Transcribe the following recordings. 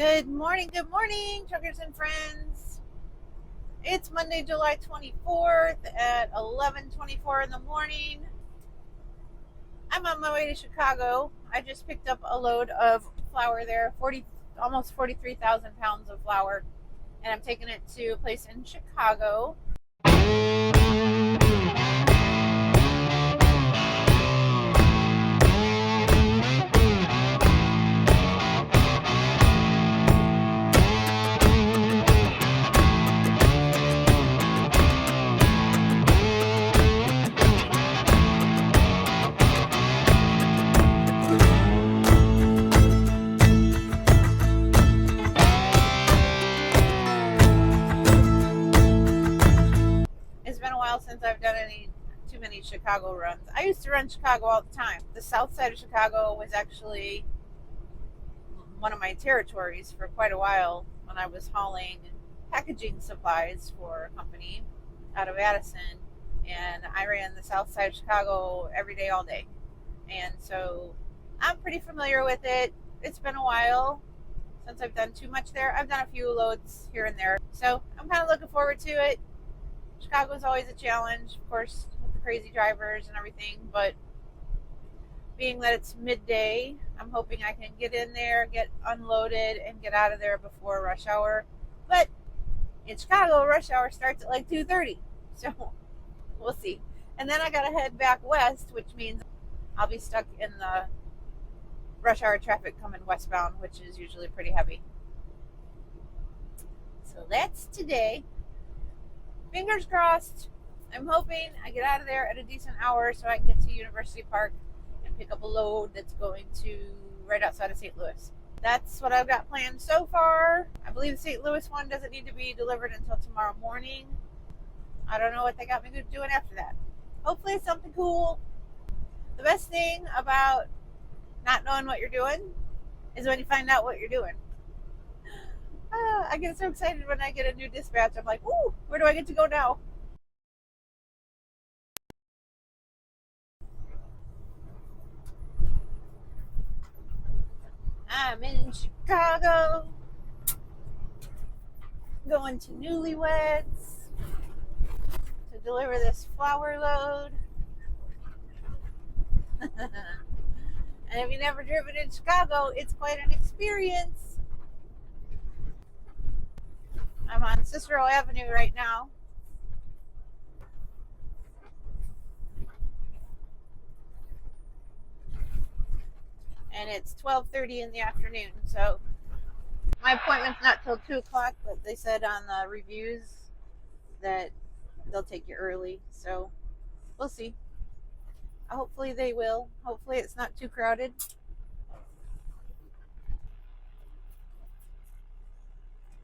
Good morning, truckers and friends. It's Monday, July 24th at 11:24 in the morning. I'm on my way to Chicago. I just picked up a load of flour there, almost 43,000 pounds of flour, and I'm taking it to a place in Chicago. It's been a while since I've done too many Chicago runs. I used to run Chicago all the time. The south side of Chicago was actually one of my territories for quite a while when I was hauling packaging supplies for a company out of Addison, and I ran the south side of Chicago every day, all day. And so I'm pretty familiar with it. It's been a while since I've done too much there. I've done a few loads here and there, so I'm kind of looking forward to it. Chicago is always a challenge, of course, with the crazy drivers and everything, but being that it's midday, I'm hoping I can get in there, get unloaded, and get out of there before rush hour. But in Chicago, rush hour starts at like 2:30, so we'll see. And then I gotta head back west, which means I'll be stuck in the rush hour traffic coming westbound, which is usually pretty heavy. So that's today. Fingers crossed. I'm hoping I get out of there at a decent hour so I can get to University Park and pick up a load that's going to right outside of St. Louis. That's what I've got planned so far. I believe the St. Louis one doesn't need to be delivered until tomorrow morning. I don't know what they got me doing after that. Hopefully it's something cool. The best thing about not knowing what you're doing is when you find out what you're doing. I get so excited when I get a new dispatch. I'm like, ooh, where do I get to go now? I'm in Chicago, going to Newlyweds to deliver this flour load. And if you've never driven in Chicago, it's quite an experience. I'm on Cicero Avenue right now. And it's 12:30 in the afternoon, so my appointment's not till 2 o'clock, but they said on the reviews that they'll take you early, so we'll see. Hopefully they will. Hopefully it's not too crowded.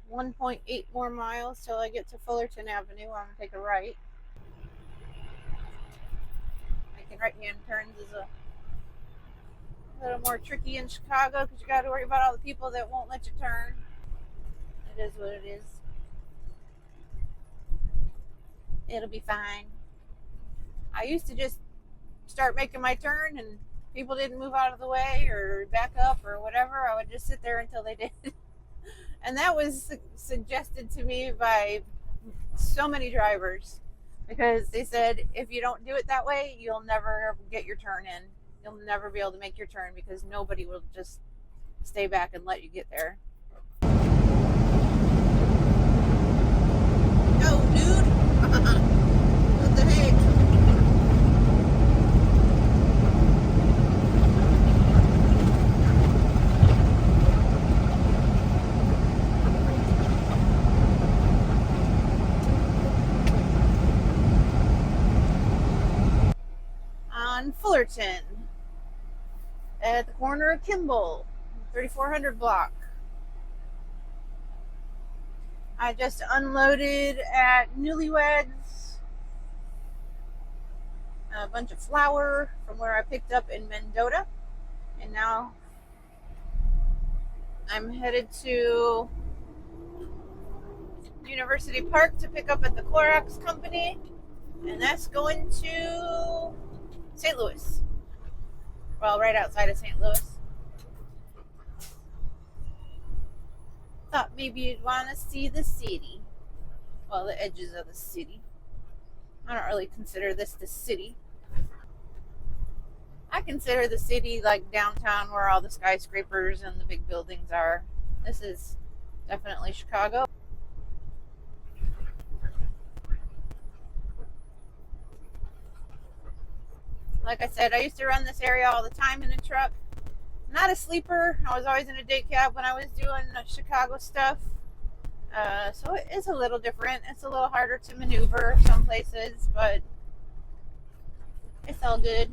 1.8 more miles till I get to Fullerton Avenue. I'm gonna take a right. Making right-hand turns is a little more tricky in Chicago because you got to worry about all the people that won't let you turn. It is what it is. It'll be fine. I used to just start making my turn and people didn't move out of the way or back up or whatever. I would just sit there until they did. And that was suggested to me by so many drivers because they said if you don't do it that way, you'll never get your turn in. You'll never be able to make your turn because nobody will just stay back and let you get there. No, dude. What the heck? On Fullerton at the corner of Kimball, 3400 block. I just unloaded at Newlyweds a bunch of flour from where I picked up in Mendota, and now I'm headed to University Park to pick up at the Clorox company, and that's going to St. Louis. Well, right outside of St. Louis. thought maybe you'd want to see the city. Well, the edges of the city. I don't really consider this the city. I consider the city like downtown where all the skyscrapers and the big buildings are. This is definitely Chicago. Like I said, I used to run this area all the time in a truck. Not a sleeper. I was always in a day cab when I was doing Chicago stuff. So it is a little different. It's a little harder to maneuver some places, but it's all good.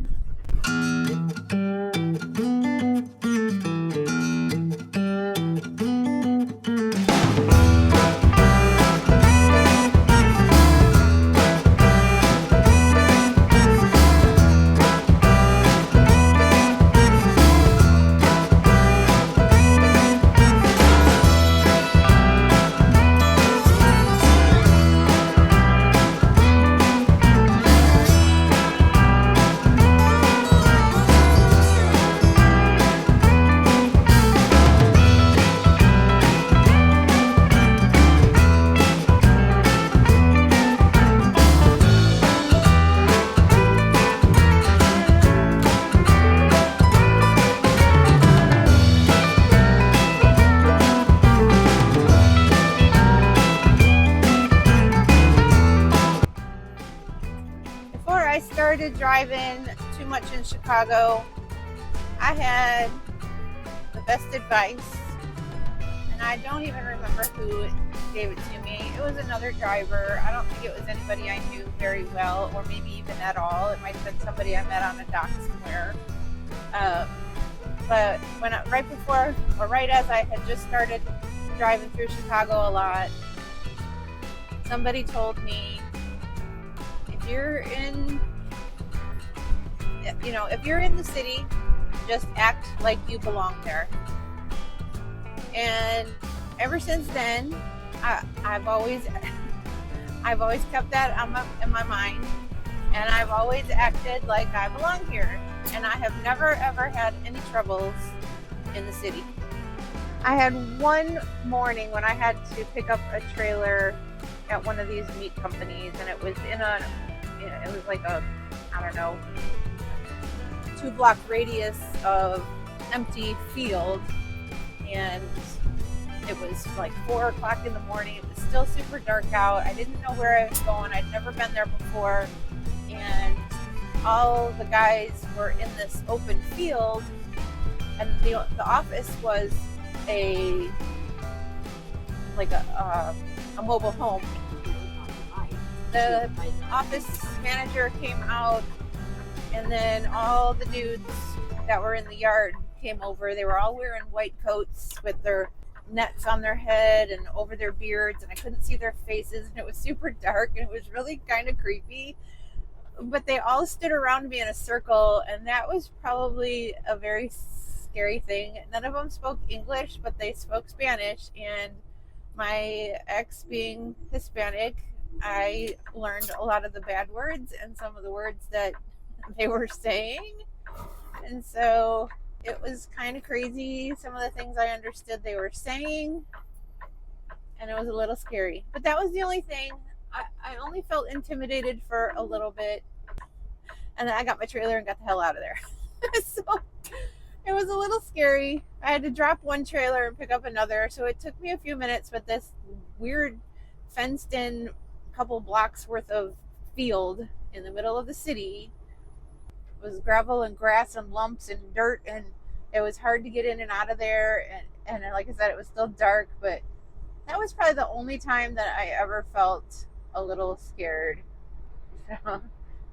Before I started driving too much in Chicago, I had the best advice, and I don't even remember who gave it to me. It was another driver. I don't think it was anybody I knew very well, or maybe even at all. It might have been somebody I met on a dock somewhere. But right before, or right as I had just started driving through Chicago a lot, somebody told me, if you're in the city, just act like you belong there. And ever since then, I've always kept that in my mind, and I've always acted like I belong here. And I have never ever had any troubles in the city. I had one morning when I had to pick up a trailer at one of these meat companies, and it was it was like a, I don't know, 2-block radius of empty field, and it was like 4 o'clock in the morning. It was still super dark out. I didn't know where I was going. I'd never been there before, and all the guys were in this open field, and the office was a mobile home. The office manager came out, and then all the dudes that were in the yard came over. They were all wearing white coats with their nets on their head and over their beards, and I couldn't see their faces, and it was super dark, and it was really kind of creepy. But they all stood around me in a circle, and that was probably a very scary thing. None of them spoke English, but they spoke Spanish, and my ex being Hispanic, I learned a lot of the bad words and some of the words that they were saying. And so it was kind of crazy, some of the things I understood they were saying, and it was a little scary. But that was the only thing. I only felt intimidated for a little bit, and then I got my trailer and got the hell out of there. So it was a little scary. I had to drop one trailer and pick up another, so it took me a few minutes, but this weird fenced in couple blocks worth of field in the middle of the city was gravel and grass and lumps and dirt, and it was hard to get in and out of there, and like I said, it was still dark. But that was probably the only time that I ever felt a little scared. So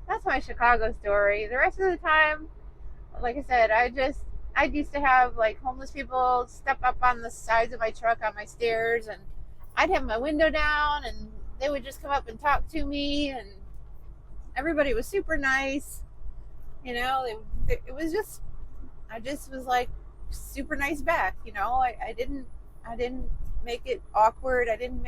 that's my Chicago story. The rest of the time, like I said, I used to have like homeless people step up on the sides of my truck on my stairs, and I'd have my window down, and they would just come up and talk to me, and everybody was super nice. It was just, I just was like super nice back. I didn't make it awkward. I didn't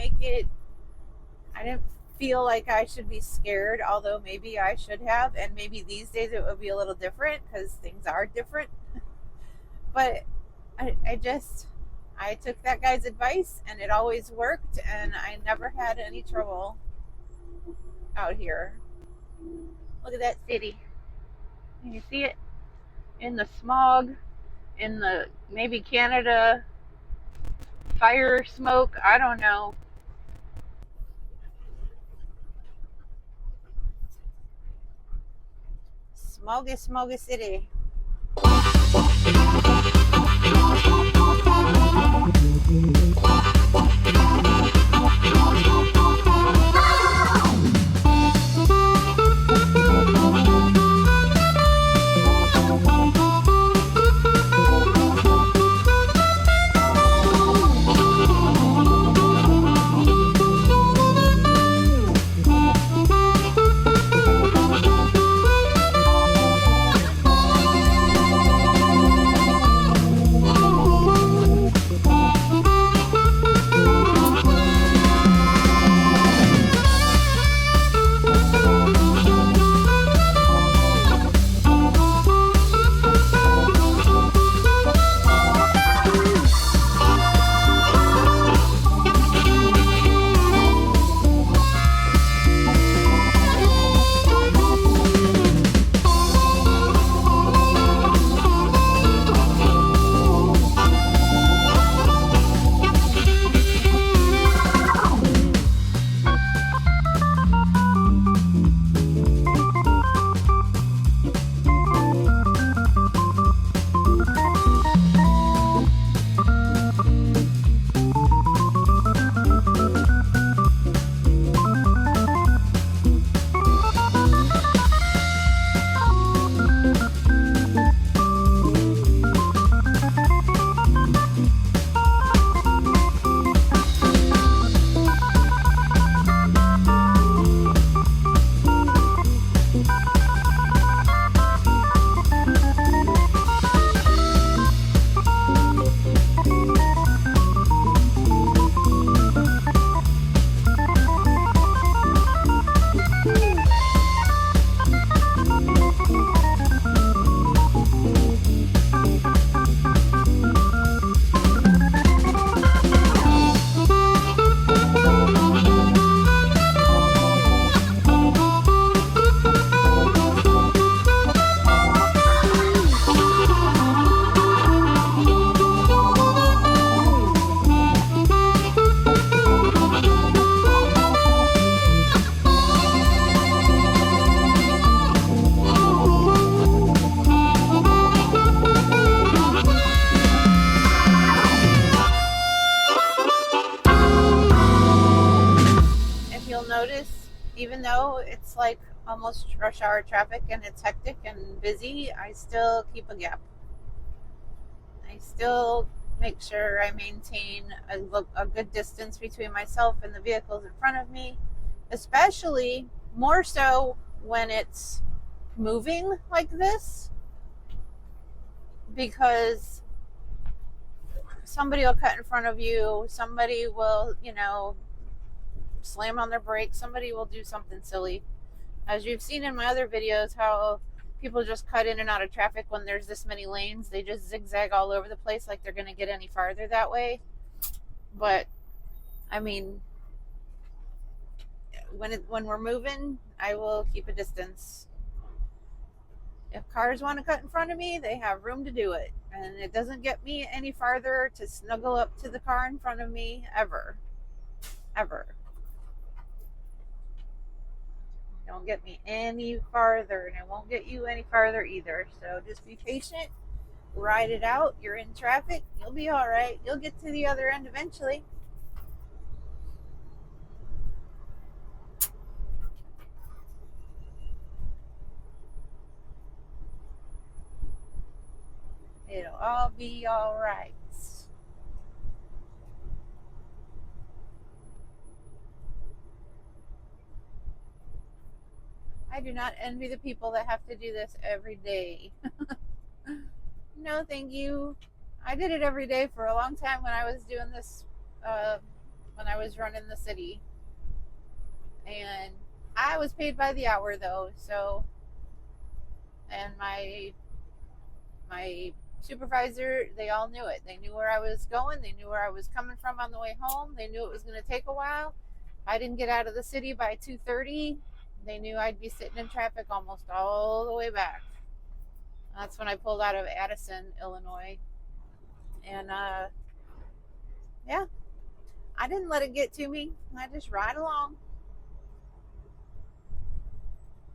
feel like I should be scared, although maybe I should have, and maybe these days it would be a little different because things are different. But I just, I took that guy's advice and it always worked, and I never had any trouble out here. Look at that city. Can you see it? In the smog, in the maybe Canada fire smoke. I don't know. Smoky, smoky city. If you'll notice, even though it's like almost rush hour traffic and it's hectic and busy, I still keep a gap. I still make sure I maintain a good distance between myself and the vehicles in front of me, especially more so when it's moving like this, because somebody will cut in front of you, somebody will, slam on their brakes, somebody will do something silly. As you've seen in my other videos, how people just cut in and out of traffic when there's this many lanes. They just zigzag all over the place like they're going to get any farther that way. But, I mean, when we're moving, I will keep a distance. If cars want to cut in front of me, they have room to do it. And it doesn't get me any farther to snuggle up to the car in front of me, ever. Ever. Don't get me any farther, and it won't get you any farther either. So just be patient, ride it out. You're in traffic, you'll be all right. You'll get to the other end eventually. It'll all be all right. I do not envy the people that have to do this every day. No, thank you. I did it every day for a long time when I was doing this, when I was running the city. And I was paid by the hour though, so, and my supervisor, they all knew it. They knew where I was going. They knew where I was coming from on the way home. They knew it was going to take a while. I didn't get out of the city by 2:30. They knew I'd be sitting in traffic almost all the way back. That's when I pulled out of Addison, Illinois. And yeah, I didn't let it get to me. I just ride along.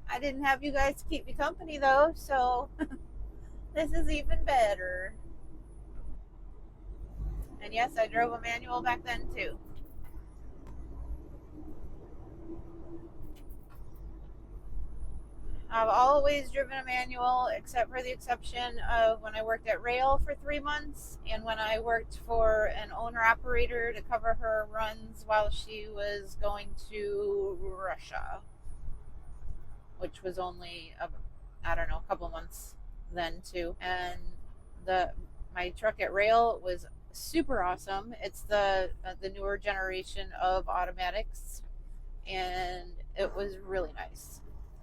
I didn't have you guys to keep me company though, so this is even better. And yes, I drove a manual back then too. I've always driven a manual, except for the exception of when I worked at Rail for 3 months and when I worked for an owner operator to cover her runs while she was going to Russia, which was only, I don't know, a couple months then too. And my truck at Rail was super awesome. It's the newer generation of automatics, and it was really nice.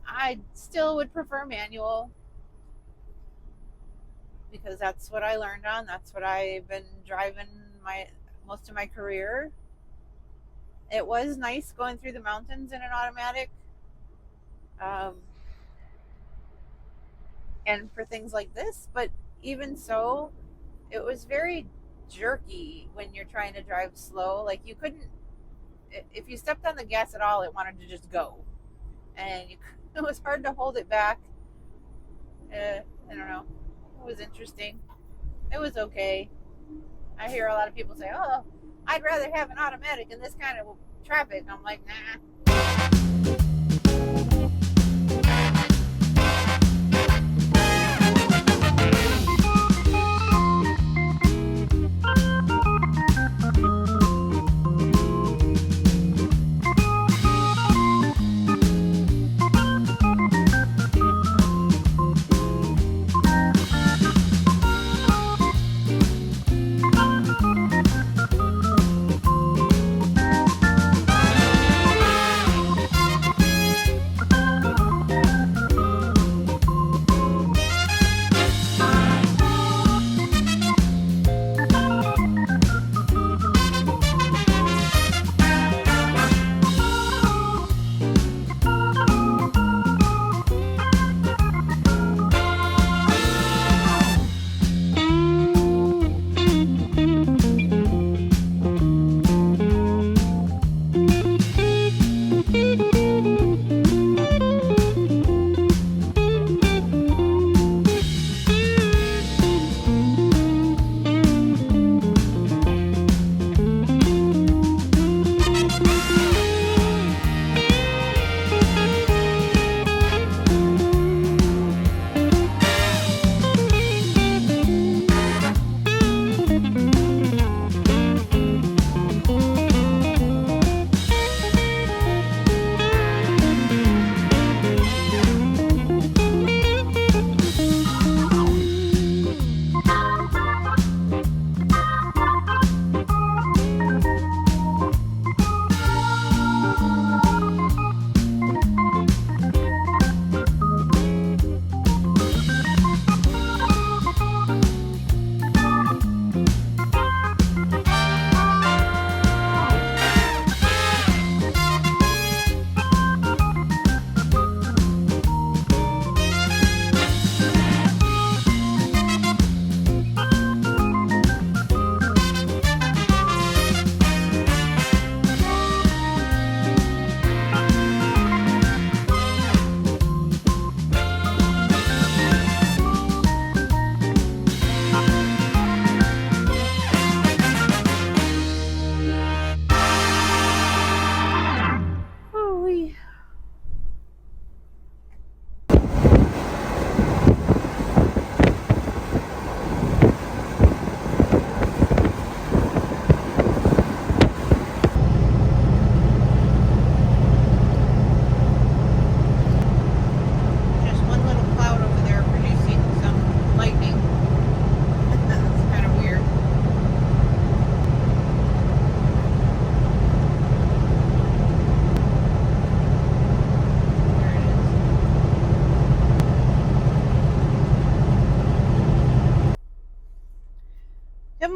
I still would prefer manual because that's what I learned on. That's what I've been driving most of my career. It was nice going through the mountains in an automatic, um, and for things like this. But even so, it was very jerky when you're trying to drive slow. Like you couldn't, if you stepped on the gas at all, it wanted to just go, and it was hard to hold it back. I don't know. It was interesting. It was okay. I hear a lot of people say, "Oh, I'd rather have an automatic in this kind of traffic." I'm like, nah.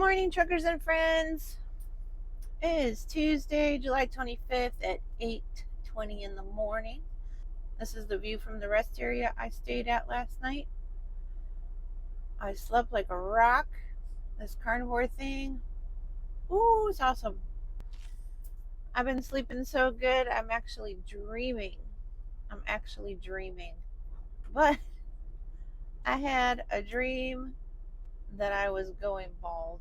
morning, truckers and friends. It is Tuesday, July 25th at 8:20 in the morning. This is the view from the rest area I stayed at last night. I slept like a rock. This carnivore thing, ooh, it's awesome. I've been sleeping so good, I'm actually dreaming. But I had a dream that I was going bald.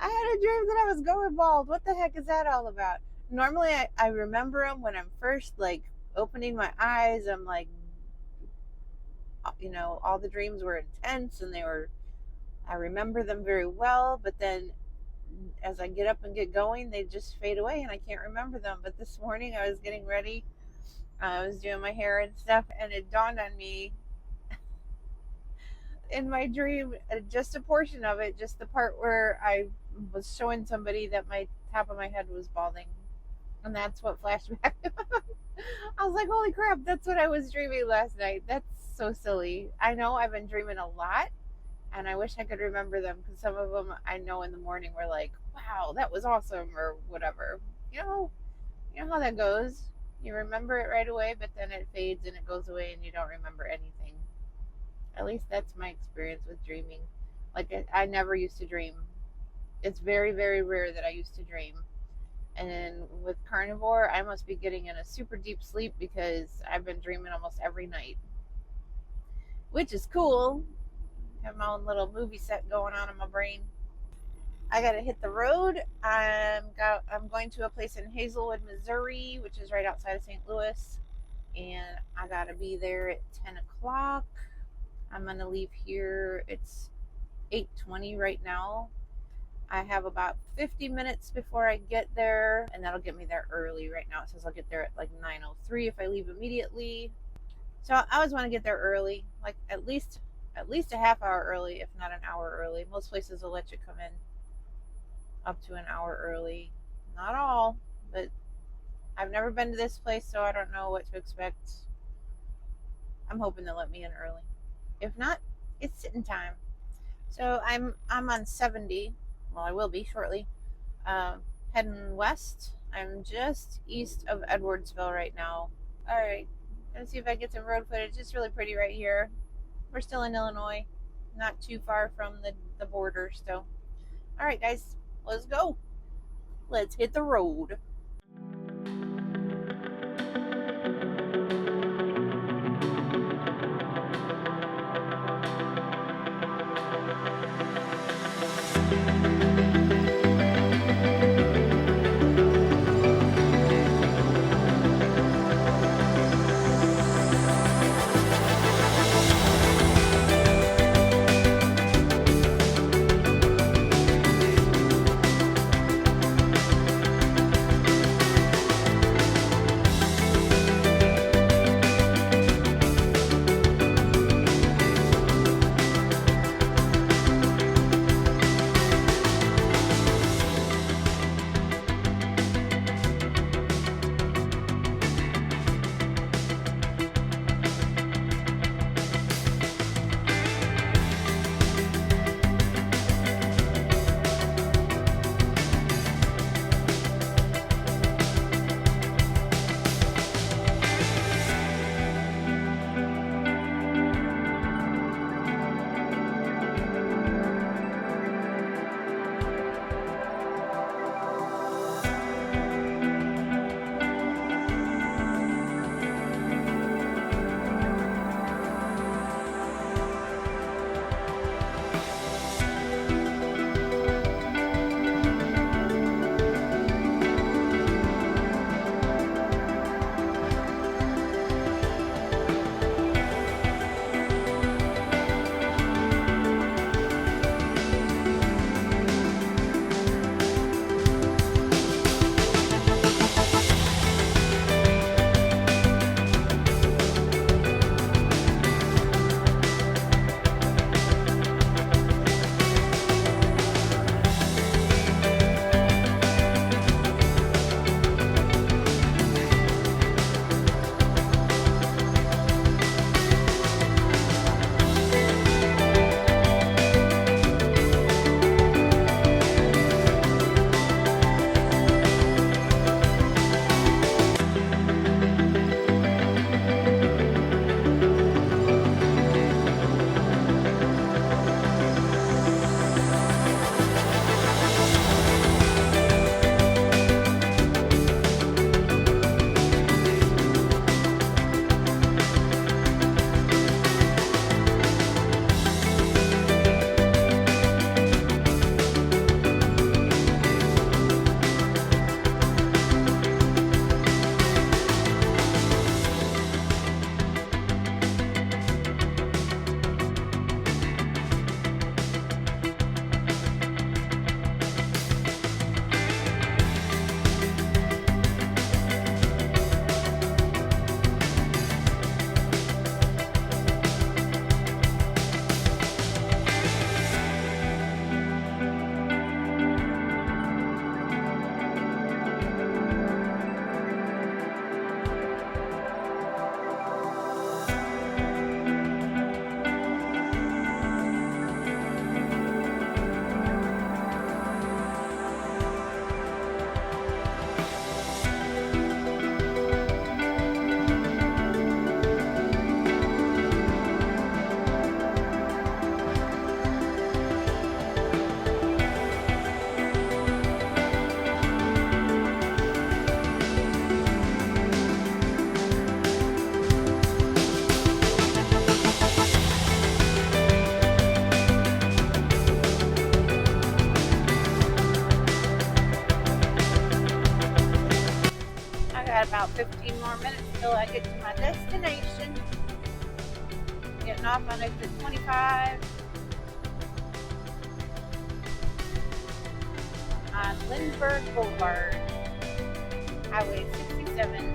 I had a dream that I was going bald. What the heck is that all about? Normally, I remember them when I'm first like opening my eyes. I'm like, all the dreams were intense and I remember them very well. But then as I get up and get going, they just fade away and I can't remember them. But this morning I was getting ready. I was doing my hair and stuff, and it dawned on me in my dream, just a portion of it, just the part where I was showing somebody that my top of my head was balding. And that's what flashed back. I was like, holy crap, that's what I was dreaming last night. That's so silly. I know I've been dreaming a lot, and I wish I could remember them because some of them I know in the morning were like, wow, that was awesome, or whatever. You know how that goes. You remember it right away, but then it fades and it goes away and you don't remember anything. At least that's my experience with dreaming. Like, I never used to dream. It's very, very rare that I used to dream. And then with Carnivore, I must be getting in a super deep sleep because I've been dreaming almost every night, which is cool. Have my own little movie set going on in my brain. I gotta hit the road. I'm going to a place in Hazelwood, Missouri, which is right outside of St. Louis, and I gotta be there at 10 o'clock. I'm gonna leave here. It's 8:20 right now. I have about 50 minutes before I get there, and that'll get me there early. Right now it says I'll get there at like 9:03 if I leave immediately. So I always want to get there early, like at least a half hour early, if not an hour early. Most places will let you come in up to an hour early. Not all, but I've never been to this place, so I don't know what to expect. I'm hoping they'll let me in early. If not, it's sitting time. So I'm on 70. Well, I will be shortly. Heading west. I'm just east of Edwardsville right now. All right, let's see if I get some road footage. It's really pretty right here. We're still in Illinois, not too far from the border. So, all right, guys, let's go. Let's hit the road. About 15 more minutes till I get to my destination. Getting off on exit 25 on Lindbergh Boulevard, Highway 67.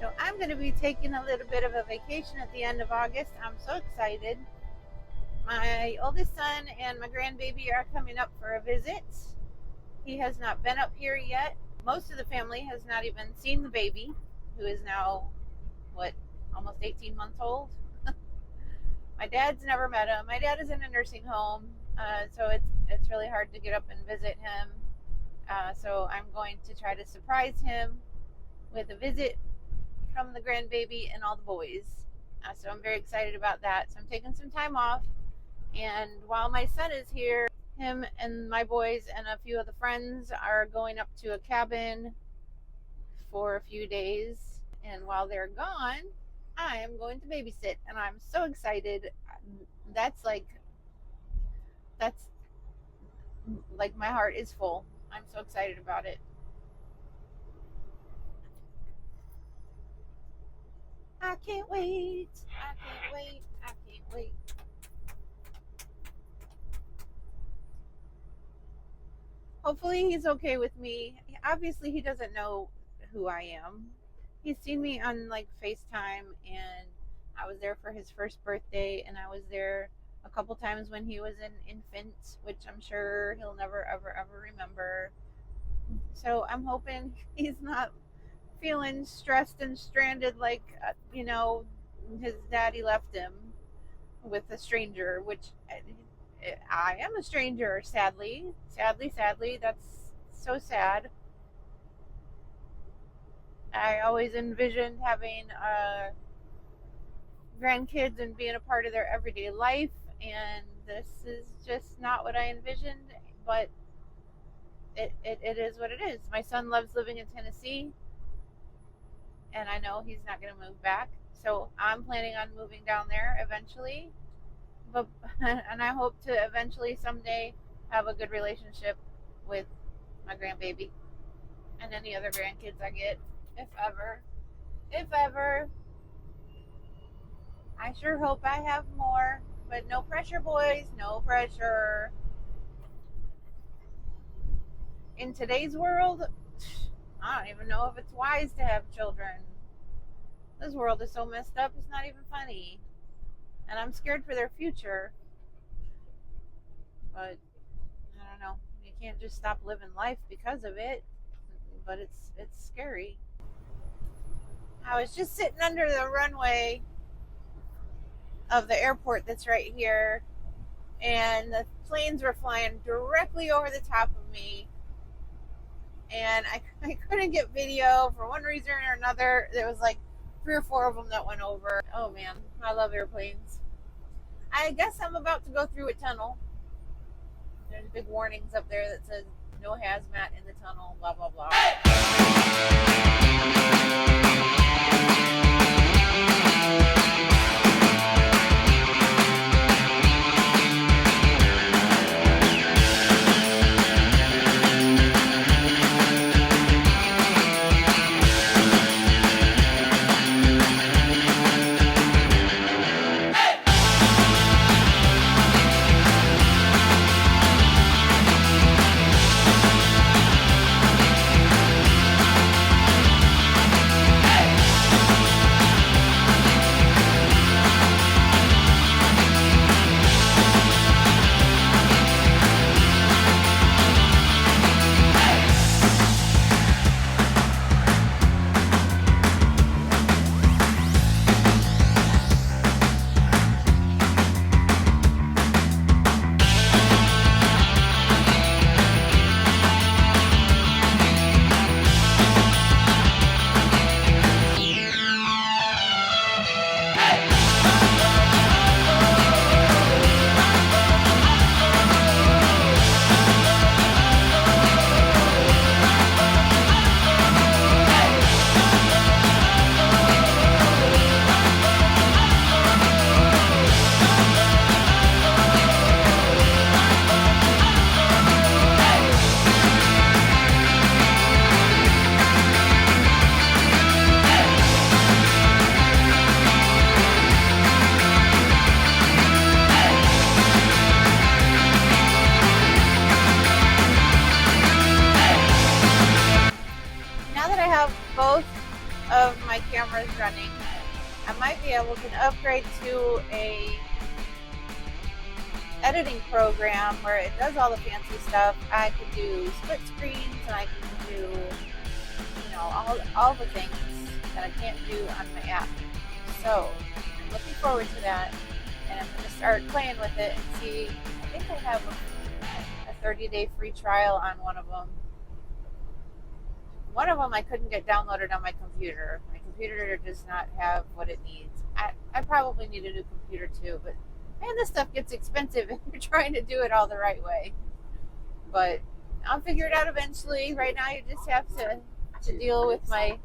So I'm going to be taking a little bit of a vacation at the end of August. I'm so excited. My oldest son and my grandbaby are coming up for a visit. He has not been up here yet. Most of the family has not even seen the baby, who is now, almost 18 months old. My dad's never met him. My dad is in a nursing home, so it's really hard to get up and visit him. So I'm going to try to surprise him with a visit from the grandbaby and all the boys. So I'm very excited about that. So I'm taking some time off. And while my son is here, him and my boys and a few of the friends are going up to a cabin for a few days. And while they're gone, I am going to babysit. And I'm so excited. That's like my heart is full. I'm so excited about it. I can't wait. I can't wait. I can't wait. Hopefully he's okay with me. Obviously he doesn't know who I am. He's seen me on FaceTime, and I was there for his first birthday, and I was there a couple times when he was an infant, which I'm sure he'll never ever ever remember. So I'm hoping he's not feeling stressed and stranded his daddy left him with a stranger, which I am a stranger, sadly. That's so sad. I always envisioned having grandkids and being a part of their everyday life, and this is just not what I envisioned, but it is what it is. My son loves living in Tennessee, and I know he's not going to move back, so I'm planning on moving down there eventually. But and I hope to eventually someday have a good relationship with my grandbaby and any other grandkids I get, if ever. I sure hope I have more, but no pressure, boys, no pressure. In today's world, I don't even know if it's wise to have children. This world is so messed up, it's not even funny. And I'm scared for their future. But I don't know. You can't just stop living life because of it. But it's scary. I was just sitting under the runway of the airport that's right here, and the planes were flying directly over the top of me. And I couldn't get video for one reason or another. There was 3 or 4 of them that went over. Oh man, I love airplanes. I guess I'm about to go through a tunnel. There's big warnings up there that says no hazmat in the tunnel, blah blah blah. have both of my cameras running, I might be able to upgrade to a editing program where it does all the fancy stuff. I can do split screens and I can do, all the things that I can't do on my app. So I'm looking forward to that, and I'm going to start playing with it and see. I think I have a 30-day free trial on one of them. One of them I couldn't get downloaded on my computer. My computer does not have what it needs. I probably need a new computer too, but man, this stuff gets expensive if you're trying to do it all the right way. But I'll figure it out eventually. Right now, you just have to deal with my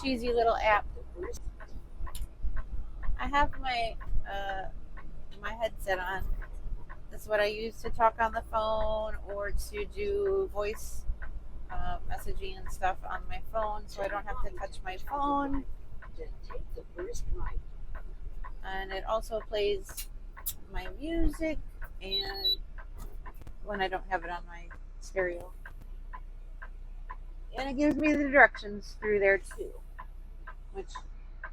cheesy little app. I have my headset on. That's what I use to talk on the phone or to do voice messaging and stuff on my phone, so I don't have to touch my phone. And it also plays my music, and when I don't have it on my stereo, and it gives me the directions through there too, which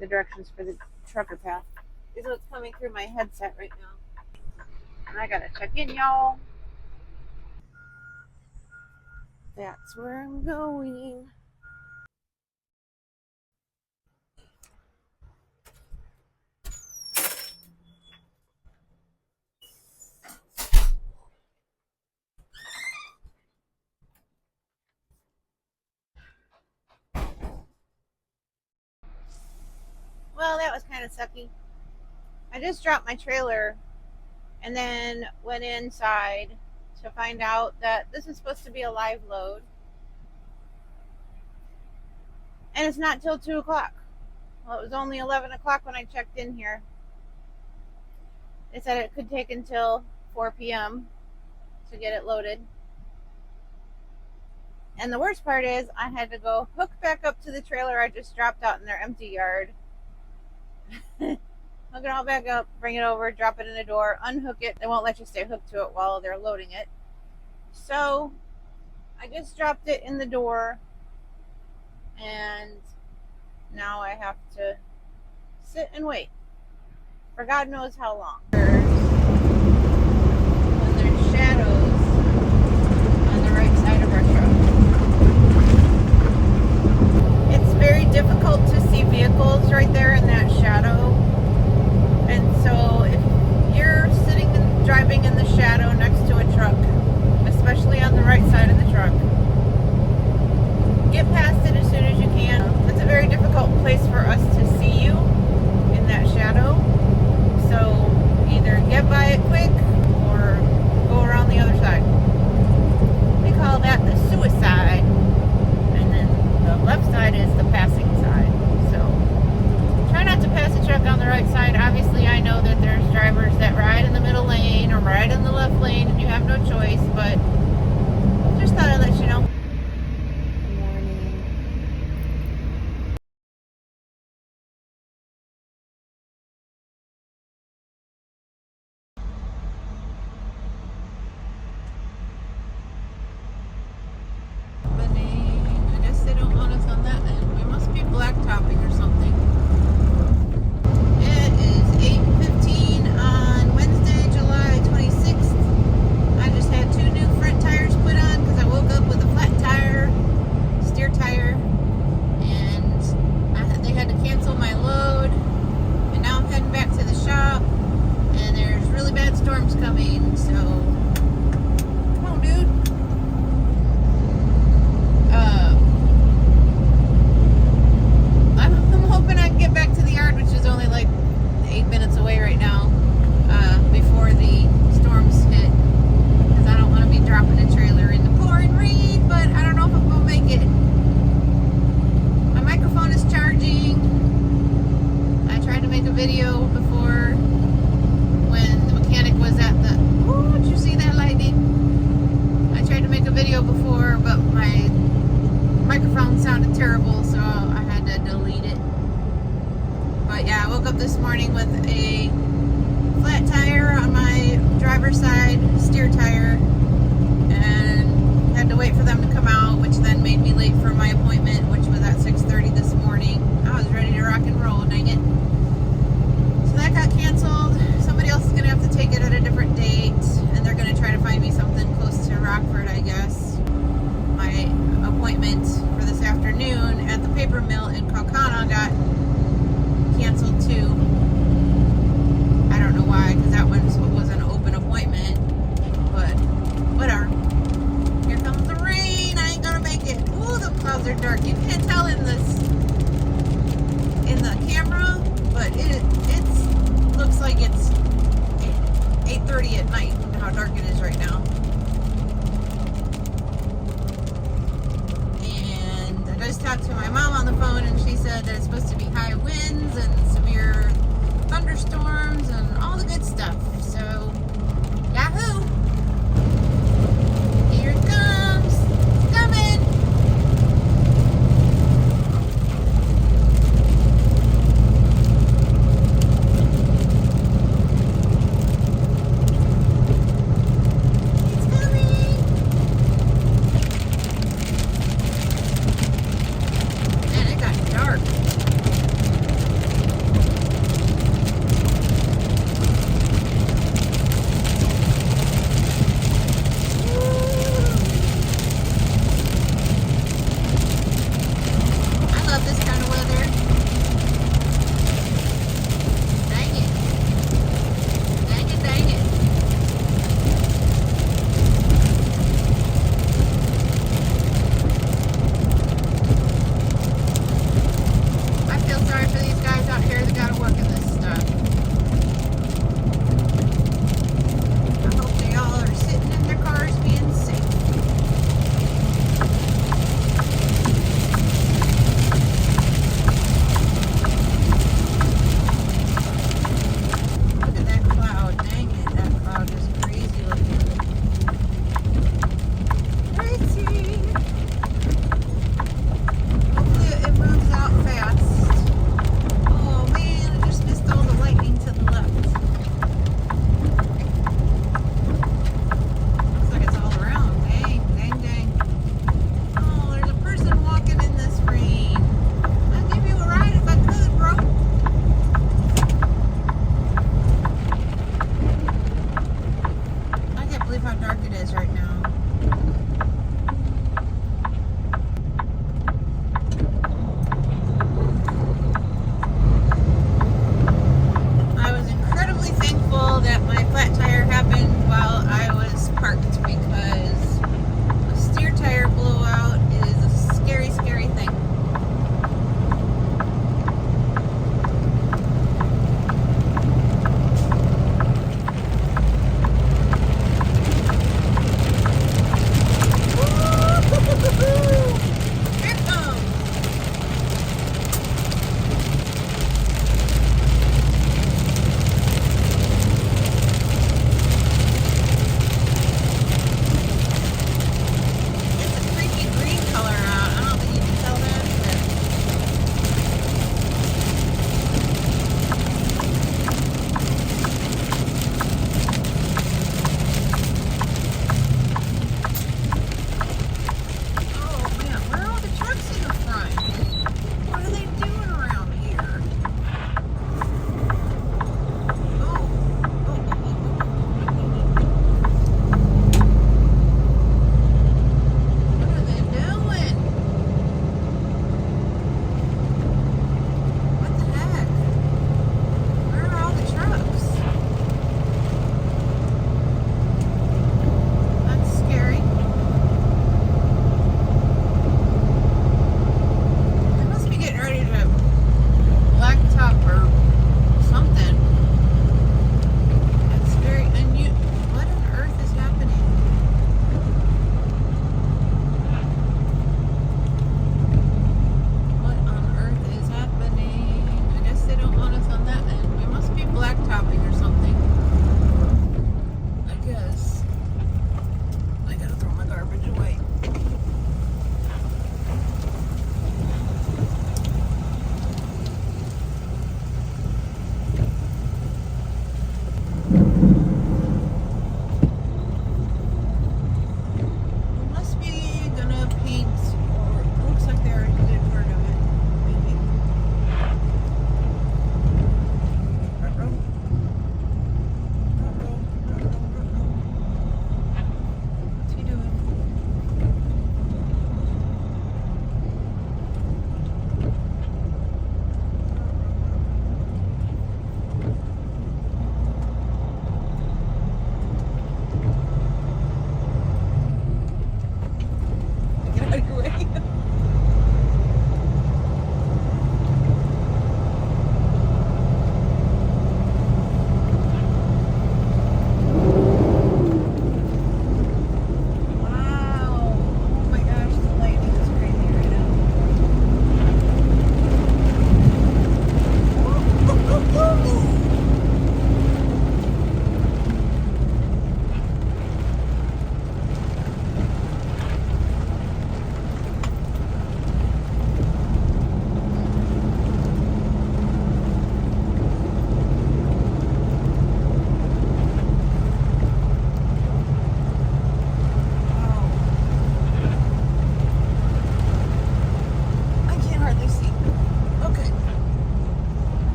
the directions for the trucker path is what's coming through my headset right now. And I gotta check in, y'all. That's where I'm going. Well, that was kind of sucky. I just dropped my trailer and then went inside to find out that this is supposed to be a live load. And it's not till 2 o'clock. Well, it was only 11 o'clock when I checked in here. They said it could take until 4 p.m. to get it loaded. And the worst part is I had to go hook back up to the trailer I just dropped out in their empty yard. Hook it all back up, bring it over, drop it in the door, unhook it. They won't let you stay hooked to it while they're loading it. So I just dropped it in the door, and now I have to sit and wait for God knows how long. When there's shadows on the right side of our truck, it's very difficult to see vehicles right there in that shadow. And so if you're sitting and driving in the shadow next to a truck, especially on the right side of the truck, get past it as soon as you can. It's a very difficult place for us to see you in that shadow. So either get by it quick or go around the other side. We call that the suicide. And then the left side is the passing side. So try not to pass the truck on the right side. Obviously, I know that there's drivers that ride in the middle lane or ride in the left lane and you have no choice, but just thought I'd let you know. I guess they don't want us on that end. We must be blacktopping or something. It is 8:15 on Wednesday, July 26th. I just had 2 new front tires put on because I woke up with a flat tire, steer tire, and they had to cancel my load. And now I'm heading back to the shop, and there's really bad storms coming, so come on, dude. I'm hoping I can get back to the yard, which is only like 8 minutes away right now, before the storms hit, because I don't want to be dropping a trailer in the pouring rain, but I don't know if I'm going to make it. My microphone is charging. I tried to make a video before when the mechanic was at the... Oh, did you see that lightning? I tried to make a video before, but my microphone sounded terrible, so I had to delete it. But yeah, I woke up this morning with a flat tire on my driver's side, steer tire, and had to wait for them to come out, which then made me late for my appointment, which was at 6:30. appointment for this afternoon at the paper mill in Kaukauna got canceled too. I don't know why, because that one was an open appointment, but whatever. Here comes the rain. I ain't gonna make it. Ooh, the clouds are dark. You can't tell in the camera, but it looks like it's 8:30 at night. How dark it is right now. And I just talked to my mom on the phone, and she said that it's supposed to be high winds and severe thunderstorms and all the good stuff. So, yahoo! Here it comes! It's coming! It's coming! Man, it got dark.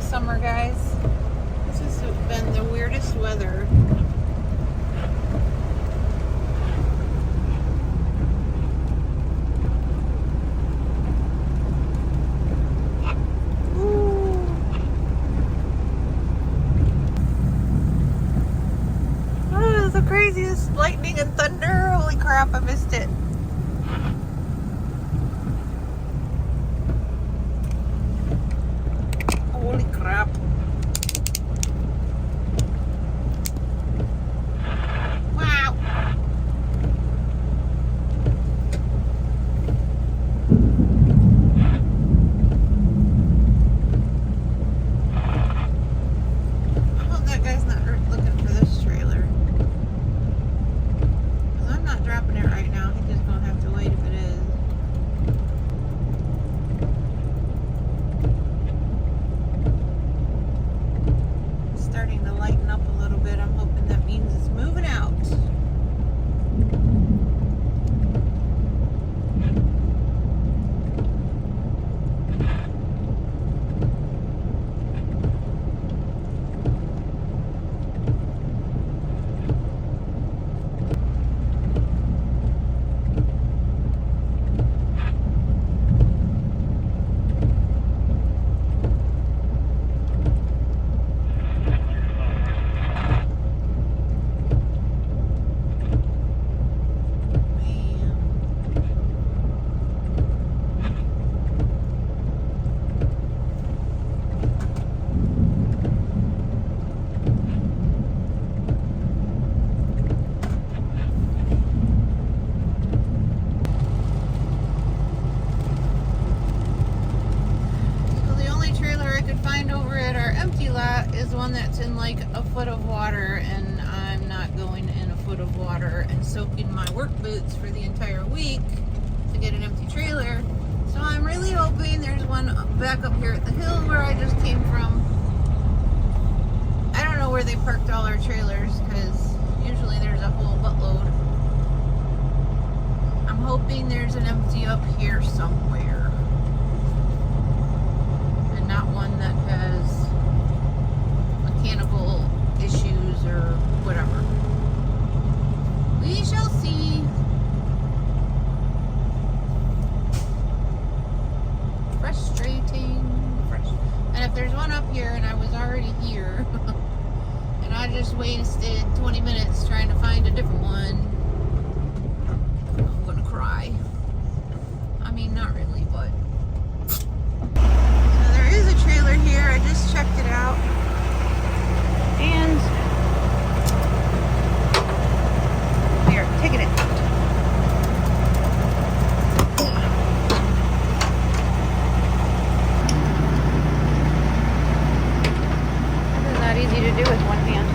summer, guys. This has been the weirdest weather. Oh, the craziest lightning and thunder. Holy crap, I missed it. Holy crap. Wow. I hope that guy's not looking for this trailer. Because I'm not dropping it right now. He's just going to have to wait if it is. Starting to lighten up a little bit. I'm hoping that means it's moving out. Is one that's in like a foot of water, and I'm not going in a foot of water and soaking my work boots for the entire week to get an empty trailer. So I'm really hoping there's one back up here at the hill where I just came from. I don't know where they parked all our trailers because usually there's a whole buttload. I'm hoping there's an empty up here somewhere and not one that has mechanical issues or whatever. We shall see. Frustrating. And if there's one up here and I was already here and I just wasted 20 minutes trying to find a different one, I'm gonna cry. I mean, not really, but. So there is a trailer here. I just checked it out. And we are taking it out. This is not easy to do with one hand.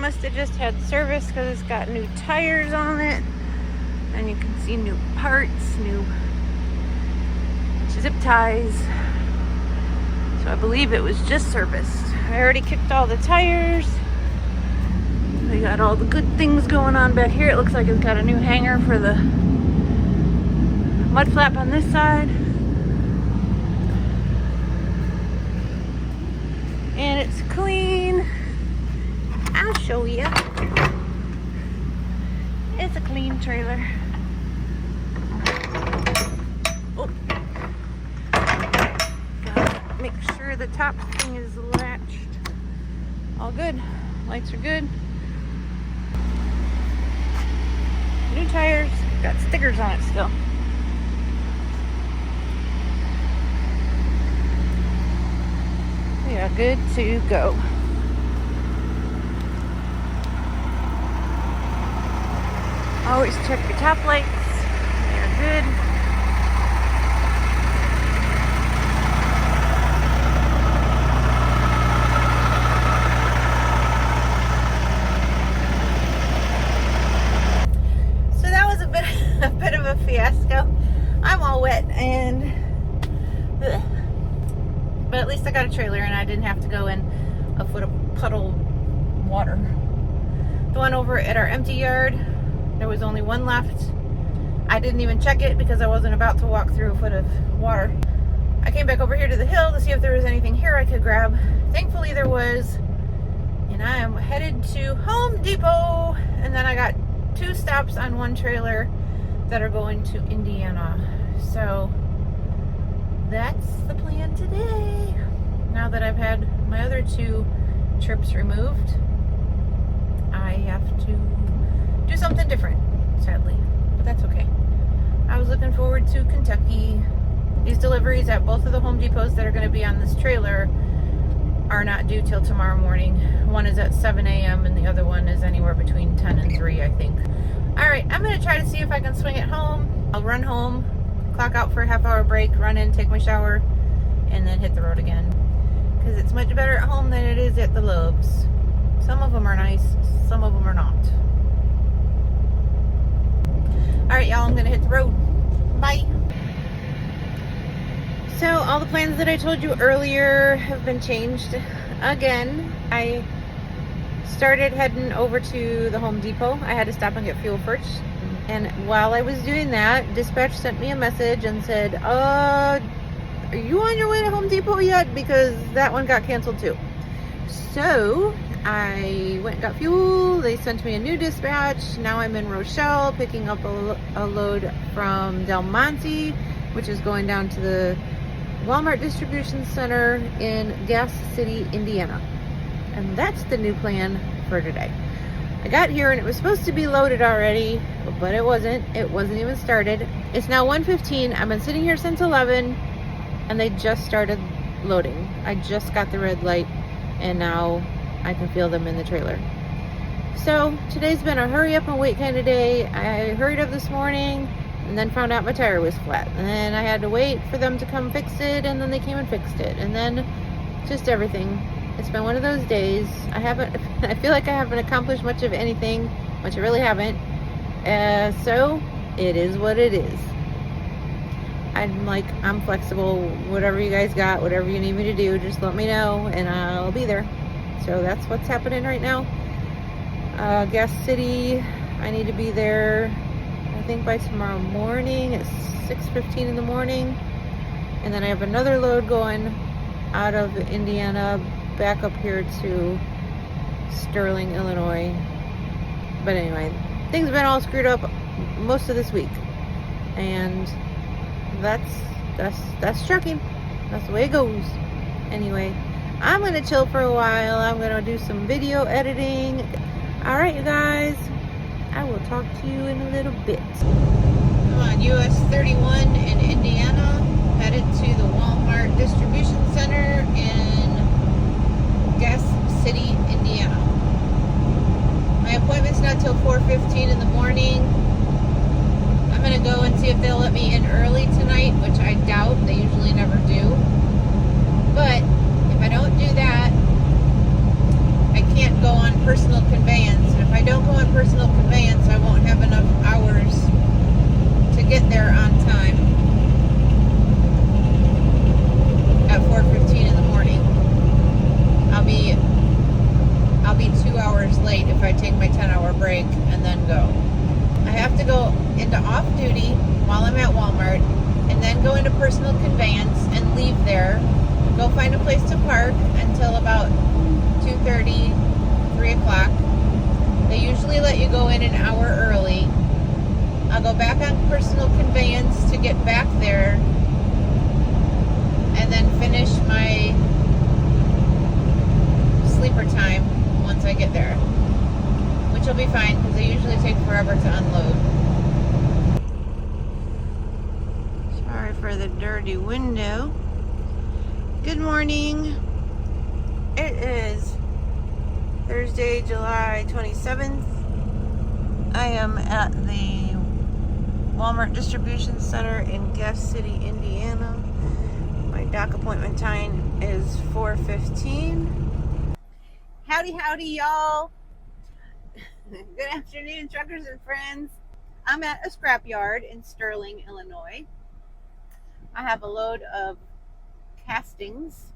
Must have just had service because it's got new tires on it, and you can see new parts, new zip ties. So I believe it was just serviced. I already kicked all the tires. We got all the good things going on back here. It looks like it's got a new hanger for the mud flap on this side. And it's clean. I'll show you. It's a clean trailer. Oh. Gotta make sure the top thing is latched. All good. Lights are good. New tires. Got stickers on it still. We are good to go. Always check your top lights. They're good. So that was a bit of a fiasco. I'm all wet and ugh. But at least I got a trailer and I didn't have to go in a foot of puddle water. The one over at our empty yard, there was only one left. I didn't even check it because I wasn't about to walk through a foot of water. I came back over here to the hill to see if there was anything here I could grab. Thankfully there was, and I am headed to Home Depot. And then I got 2 stops on one trailer that are going to Indiana. So that's the plan today. Now that I've had my other 2 trips removed, I have to do something different, sadly, but that's okay. I was looking forward to Kentucky. These deliveries at both of the Home Depots that are going to be on this trailer are not due till tomorrow morning. One is at 7 a.m. and the other one is anywhere between 10 and 3, I think. All right, I'm going to try to see if I can swing it home. I'll run home, clock out for a half-hour break, run in, take my shower, and then hit the road again. Because it's much better at home than it is at the Loves. Some of them are nice, some of them are not. Alright, y'all, I'm going to hit the road. Bye. So, all the plans that I told you earlier have been changed again. I started heading over to the Home Depot. I had to stop and get fuel first. And while I was doing that, dispatch sent me a message and said, are you on your way to Home Depot yet? Because that one got canceled too. So I went and got fuel. They sent me a new dispatch. Now I'm in Rochelle picking up a load from Del Monte, which is going down to the Walmart distribution center in Gas City, Indiana. And that's the new plan for today. I got here and it was supposed to be loaded already, but it wasn't. It wasn't even started. It's now 1:15. I've been sitting here since 11 and they just started loading. I just got the red light and now I can feel them in the trailer. So today's been a hurry up and wait kind of day. I hurried up this morning and then found out my tire was flat. And then I had to wait for them to come fix it, and then they came and fixed it. And then just everything. It's been one of those days. I feel like I haven't accomplished much of anything, which I really haven't. So it is what it is. I'm flexible. Whatever you guys got, whatever you need me to do, just let me know and I'll be there. So that's what's happening right now. Gas City, I need to be there, I think by tomorrow morning at 6:15 in the morning. And then I have another load going out of Indiana back up here to Sterling, Illinois. But anyway, things have been all screwed up most of this week. And that's trucking. That's the way it goes. Anyway, I'm going to chill for a while. I'm going to do some video editing. All right, you guys. I will talk to you in a little bit. I'm on US 31 in Indiana, headed to the Walmart distribution center in Gas City, Indiana. My appointment's not till 4:15 in the morning. I'm going to go and see if they'll let me in early tonight, which I doubt. They usually never do. But if I don't do that, I can't go on personal conveyance. And if I don't go on personal conveyance, I won't have enough hours to get there on time at 4:15 in the morning. I'll be 2 hours late if I take my 10-hour break and then go. I have to go into off-duty while I'm at Walmart and then go into personal conveyance and leave there, go find a place to park until about 2:30, 3 o'clock. They usually let you go in an hour early. I'll go back on personal conveyance to get back there and then finish my sleeper time once I get there, which will be fine because they usually take forever to unload. Sorry for the dirty window. Good morning. It is Thursday, July 27th. I am at the Walmart Distribution Center in Gas City, Indiana. My dock appointment time is 4:15. Howdy, y'all. Good afternoon, truckers and friends. I'm at a scrapyard in Sterling, Illinois. I have a load of castings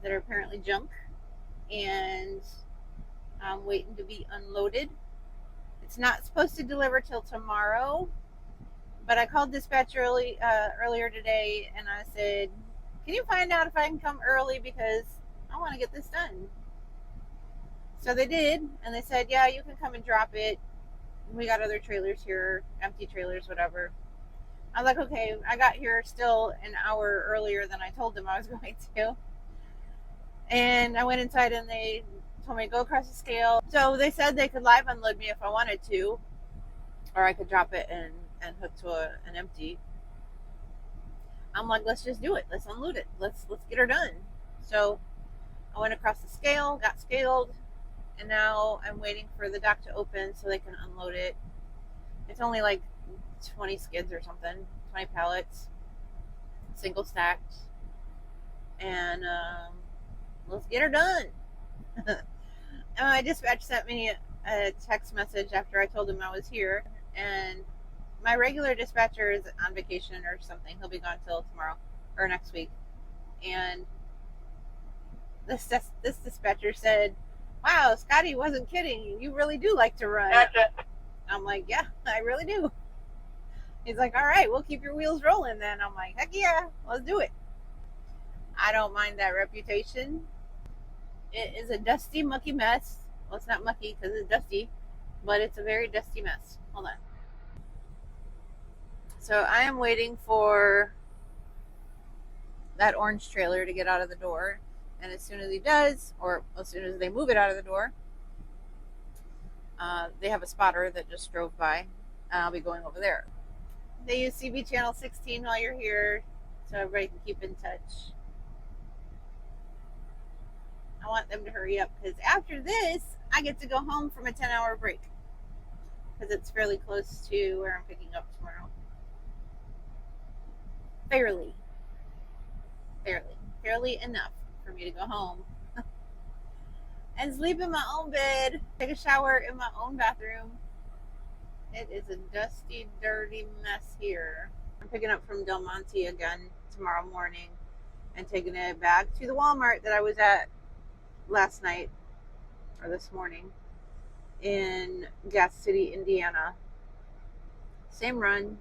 that are apparently junk, and I'm waiting to be unloaded. It's not supposed to deliver till tomorrow, but I called dispatch earlier today, and I said, can you find out if I can come early because I want to get this done. So they did, and they said, yeah, you can come and drop it. We got other trailers here, empty trailers, whatever. I was like, okay. I got here still an hour earlier than I told them I was going to. And I went inside and they told me to go across the scale. So they said they could live unload me if I wanted to, or I could drop it and hook to an empty. I'm like, let's just do it. Let's unload it. Let's get her done. So I went across the scale, got scaled, and now I'm waiting for the dock to open so they can unload it. It's only like 20 skids or something, 20 pallets, single stacked, and let's get her done. My dispatch sent me a text message after I told him I was here, and my regular dispatcher is on vacation or something. He'll be gone till tomorrow or next week. And this dispatcher said, wow, Scotty wasn't kidding. You really do like to run. I'm like, yeah, I really do. He's like, all right, we'll keep your wheels rolling then. I'm like, heck yeah, let's do it. I don't mind that reputation. It is a dusty, mucky mess. Well, it's not mucky because it's dusty, but it's a very dusty mess. Hold on. So I am waiting for that orange trailer to get out of the door. And as soon as he does, or as soon as they move it out of the door, they have a spotter that just drove by, and I'll be going over there. They use CB channel 16 while you're here, so everybody can keep in touch. I want them to hurry up because after this, I get to go home from a 10-hour break because it's fairly close to where I'm picking up tomorrow. Fairly enough for me to go home and sleep in my own bed, take a shower in my own bathroom. It is a dusty, dirty mess here. I'm picking up from Monte again tomorrow morning and taking it back to the Walmart that I was at last night or this morning in Gas City, Indiana. Same run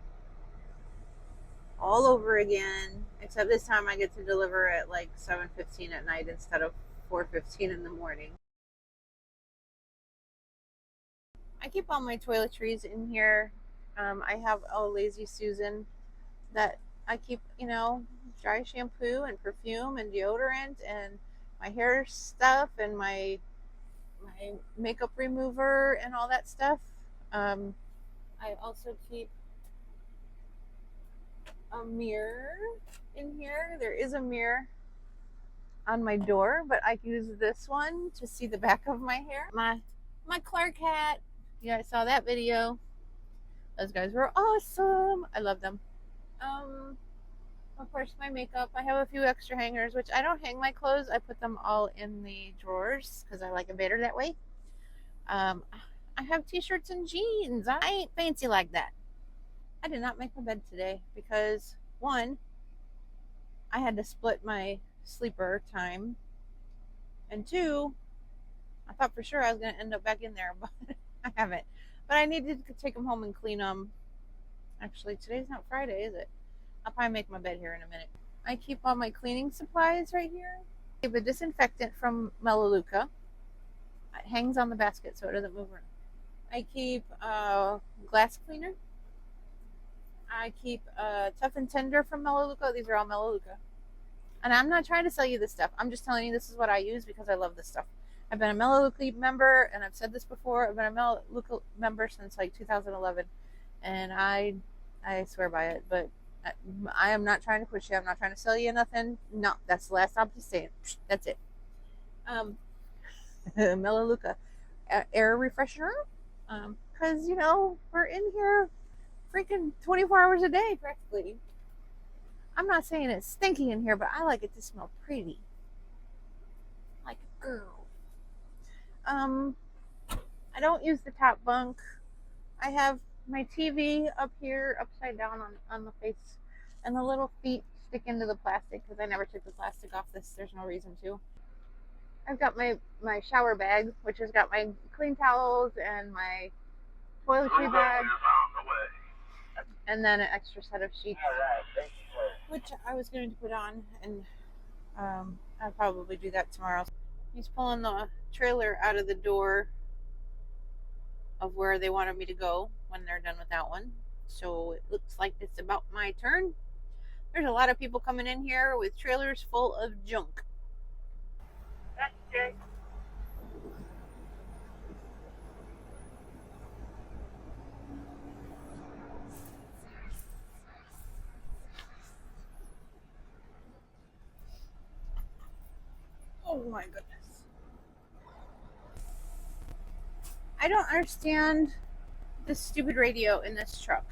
all over again, except this time I get to deliver at like 7:15 at night instead of 4:15 in the morning. I keep all my toiletries in here. I have a Lazy Susan that I keep, dry shampoo and perfume and deodorant and my hair stuff and my makeup remover and all that stuff. I also keep a mirror in here. There is a mirror on my door, but I use this one to see the back of my hair. My Clark hat. You guys saw that video. Those guys were awesome. I love them. Of course, my makeup. I have a few extra hangers, which I don't hang my clothes. I put them all in the drawers because I like it better that way. I have t-shirts and jeans. I ain't fancy like that. I did not make my bed today because, one, I had to split my sleeper time, and two, I thought for sure I was going to end up back in there, but I haven't. But I needed to take them home and clean them. Actually, today's not Friday, is it? I'll probably make my bed here in a minute. I keep all my cleaning supplies right here. I keep a disinfectant from Melaleuca. It hangs on the basket so it doesn't move around. I keep a glass cleaner. I keep Tough and Tender from Melaleuca. These are all Melaleuca. And I'm not trying to sell you this stuff. I'm just telling you this is what I use because I love this stuff. I've been a Melaleuca member, and I've said this before, I've been a Melaleuca member since like 2011, and I swear by it, but I am not trying to push you. I'm not trying to sell you nothing. No, that's the last I'm just saying. That's it. um, Melaleuca air refreshener. Because, we're in here freaking 24 hours a day practically. I'm not saying it's stinky in here, but I like it to smell pretty. Like a girl. I don't use the top bunk. I have my TV up here upside down on the face, and the little feet stick into the plastic because I never took the plastic off this. There's no reason to. I've got my shower bag, which has got my clean towels and my toiletry bag, and then an extra set of sheets, which I was going to put on, and I'll probably do that tomorrow. He's pulling the trailer out of the door of where they wanted me to go when they're done with that one. So it looks like it's about my turn. There's a lot of people coming in here with trailers full of junk. That's okay. Oh my goodness. I don't understand this stupid radio in this truck.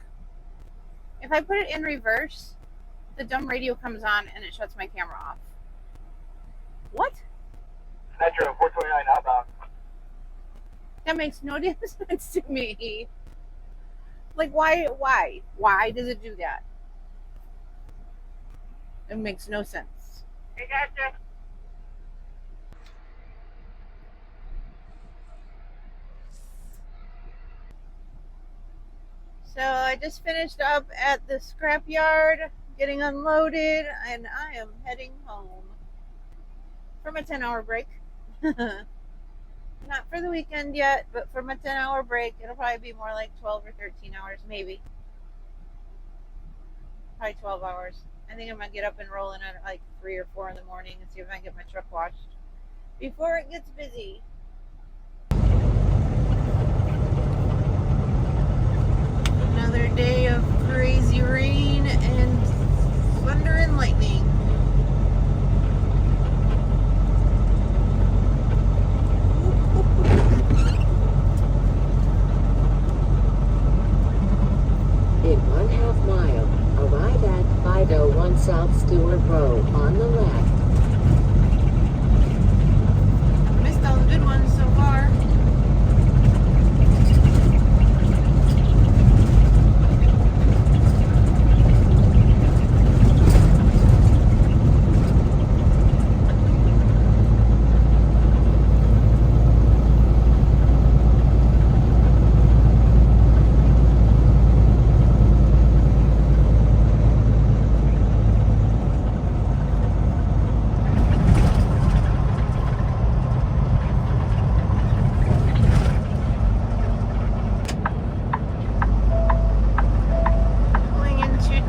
If I put it in reverse, the dumb radio comes on and it shuts my camera off. What? Metro 429 outbound. That makes no damn sense to me. Like, why? Why does it do that? It makes no sense. Hey, gotcha. So I just finished up at the scrapyard, getting unloaded, and I am heading home from a 10-hour break. Not for the weekend yet, but for my 10-hour break, it'll probably be more like 12 or 13 hours, maybe. Probably 12 hours. I think I'm going to get up and roll in at like 3 or 4 in the morning and see if I can get my truck washed before it gets busy. Another day of crazy rain and thunder and lightning. In 1/2 mile, arrive at 501 South Stewart Road on the left. Missed all the good ones so far.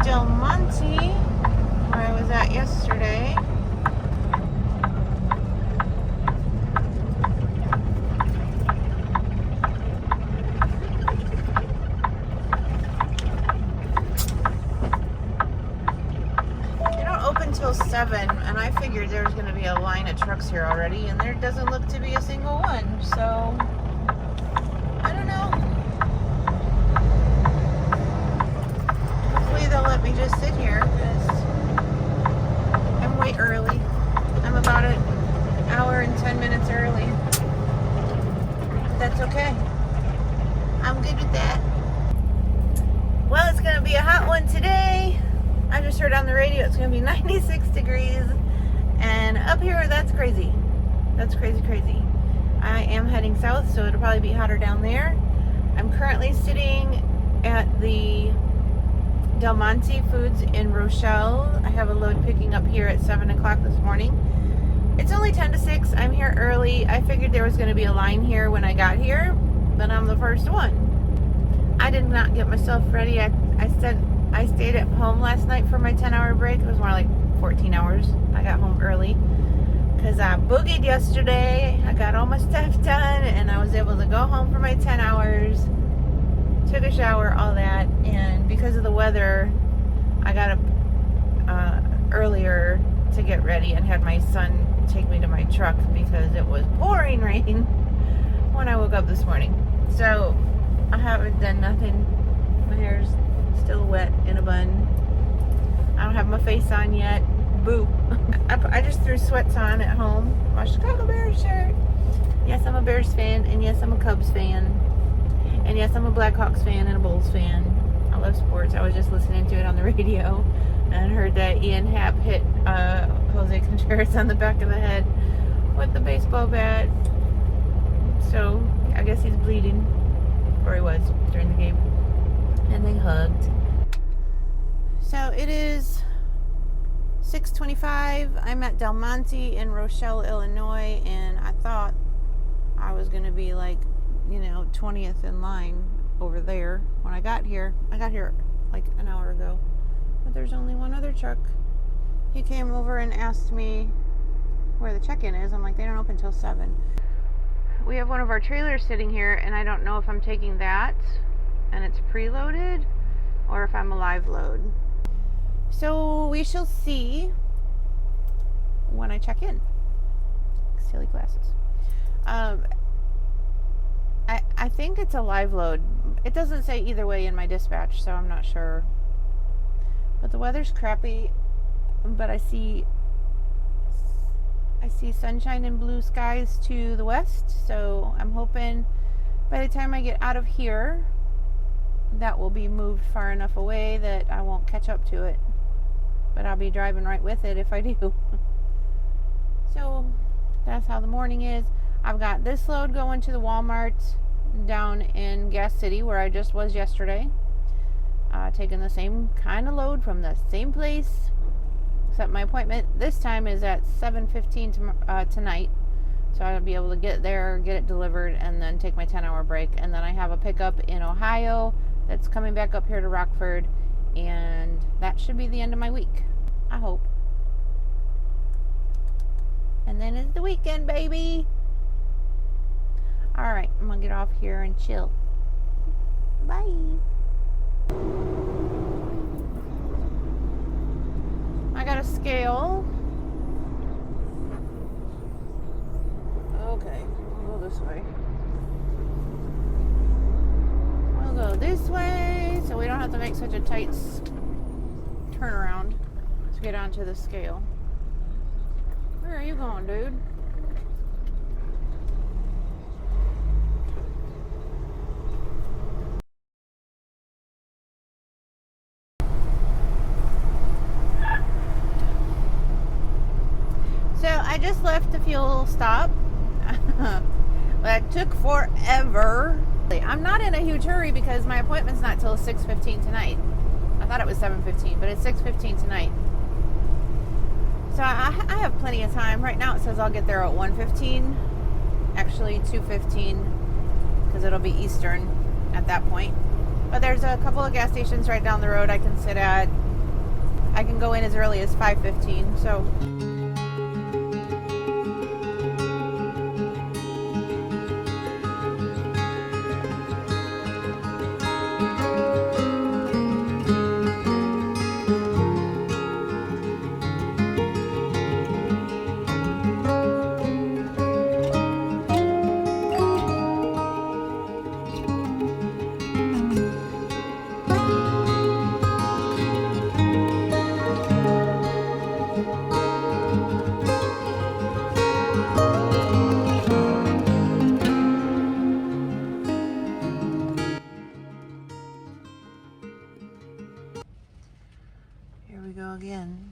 Monte, where I was at yesterday. They don't open till 7, and I figured there was going to be a line of trucks here already, and there doesn't look to be a single one, so I don't know. They'll let me just sit here because I'm way early. I'm about an hour and 10 minutes early. That's okay. I'm good with that. Well, it's going to be a hot one today. I just heard on the radio it's going to be 96 degrees. And up here, that's crazy. That's crazy, crazy. I am heading south, so it'll probably be hotter down there. I'm currently sitting at the Del Monte Foods in Rochelle. I have a load picking up here at 7 o'clock this morning. It's only 10 to 6. I'm here early. I figured there was going to be a line here when I got here, but I'm the first one. I did not get myself ready. I stayed at home last night for my 10-hour break. It was more like 14 hours. I got home early because I boogied yesterday. I got all my stuff done, and I was able to go home for my 10 hours. Took a shower, all that, and because of the weather, I got up earlier to get ready and had my son take me to my truck because it was pouring rain when I woke up this morning. So I haven't done nothing. My hair's still wet in a bun. I don't have my face on yet. Boo. I just threw sweats on at home. My Chicago Bears shirt. Yes, I'm a Bears fan, and yes, I'm a Cubs fan, and yes, I'm a Blackhawks fan and a Bulls fan. I love sports. I was just listening to it on the radio and heard that Ian Happ hit Jose Contreras on the back of the head with the baseball bat. So I guess he's bleeding, or he was during the game, and they hugged. So it is 6:25. I'm at Del Monte in Rochelle, Illinois, and I thought I was going to be like, 20th in line over there when I got here. I got here like an hour ago, but there's only one other truck. He came over and asked me where the check-in is. I'm like, they don't open till 7. We have one of our trailers sitting here, and I don't know if I'm taking that and it's preloaded or if I'm a live load. So we shall see when I check in. Silly glasses. I think it's a live load. It doesn't say either way in my dispatch, so I'm not sure. But the weather's crappy, but I see sunshine and blue skies to the west, so I'm hoping by the time I get out of here that will be moved far enough away that I won't catch up to it. But I'll be driving right with it if I do. So that's how the morning is. I've got this load going to the Walmart down in Gas City where I just was yesterday. Taking the same kind of load from the same place, except my appointment this time is at 7:15 tonight. So I'll be able to get there, get it delivered, and then take my 10-hour break. And then I have a pickup in Ohio that's coming back up here to Rockford, and that should be the end of my week. I hope. And then it's the weekend, baby. Alright, I'm gonna get off here and chill. Bye. I got a scale. Okay, we'll go this way. We'll go this way so we don't have to make such a tight turnaround to get onto the scale. Where are you going, dude? So I just left the fuel stop. That took forever. I'm not in a huge hurry because my appointment's not till 6:15 tonight. I thought it was 7:15, but it's 6:15 tonight. So I have plenty of time. Right now it says I'll get there at 1:15. Actually 2:15 because it'll be Eastern at that point. But there's a couple of gas stations right down the road I can sit at. I can go in as early as 5:15. So here we go again.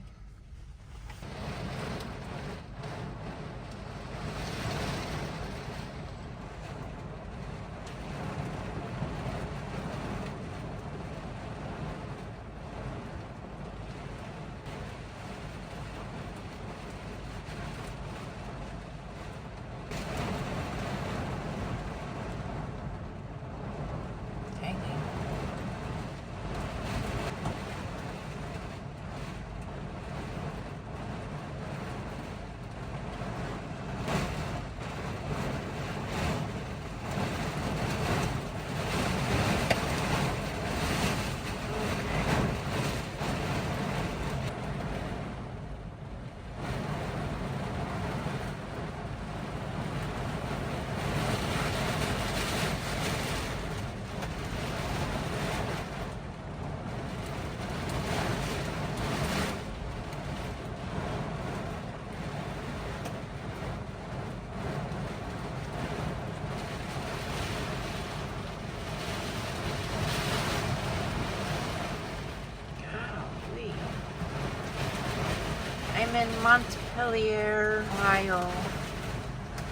in Montpelier, Ohio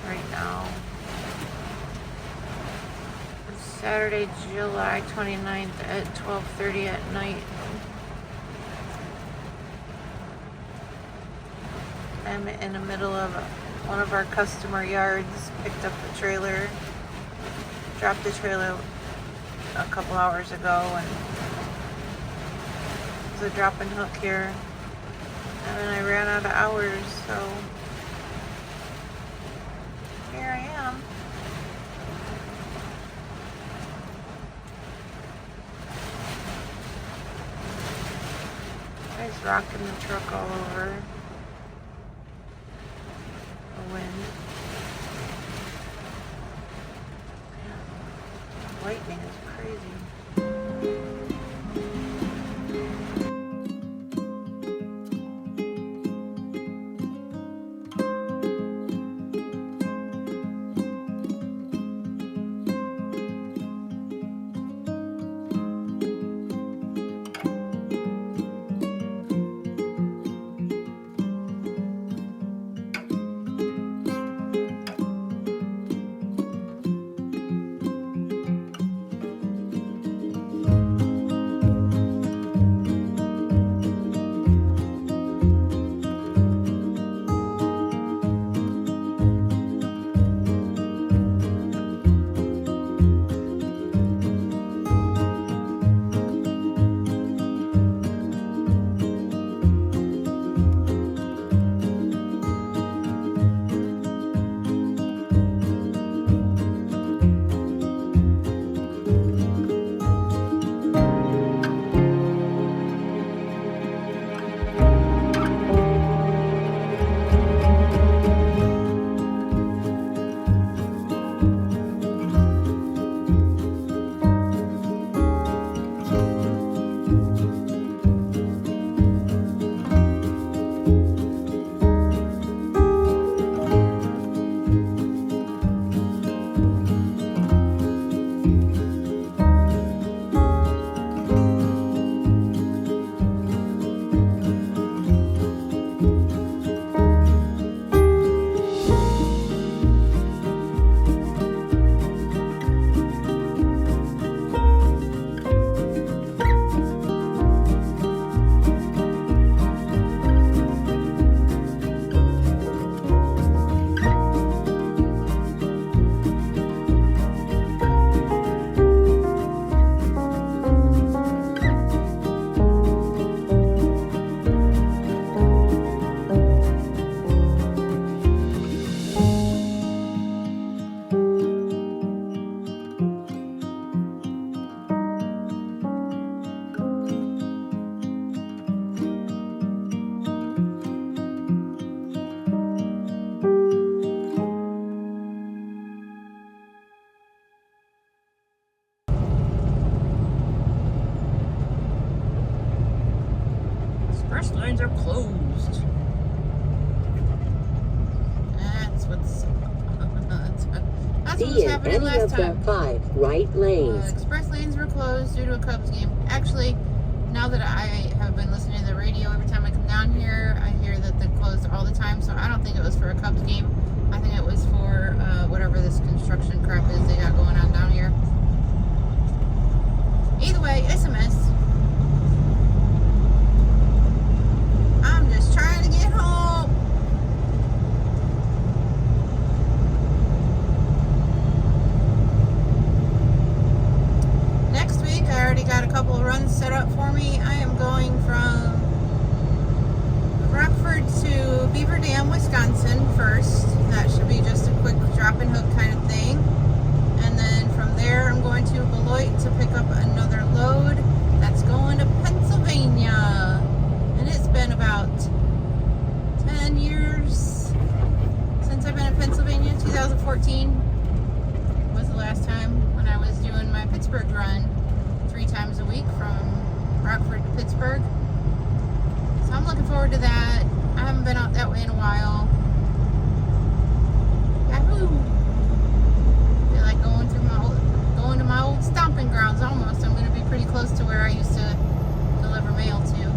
right now. It's Saturday, July 29th at 12:30 at night. I'm in the middle of one of our customer yards. Picked up the trailer, dropped the trailer a couple hours ago, and there's a drop and hook here. And then I ran out of hours, so here I am. Guys rocking the truck all over. The wind. Lightning is crazy. Express lanes are closed. That's what's happening last time. 5 right lanes. Express lanes were closed due to a Cubs game. Actually, now that I have been listening to the radio every time I come down here, I hear that they're closed all the time. So I don't think it was for a Cubs game. I think it was for whatever this construction crap is they got going on down here. Either way, it's a mess. I'm just trying to get home. Next week, I already got a couple of runs set up for me. I am going from Rockford to Beaver Dam, Wisconsin first. That should be just a quick drop and hook kind of thing. And then from there, I'm going to Beloit to pick up another load that's going to Pennsylvania. And it's been about 10 years since I've been in Pennsylvania. 2014 was the last time when I was doing my Pittsburgh run 3 times a week from Rockford to Pittsburgh. So I'm looking forward to that. I haven't been out that way in a while. Yahoo! I feel like going to my old stomping grounds almost. I'm going to be pretty close to where I used to deliver mail to.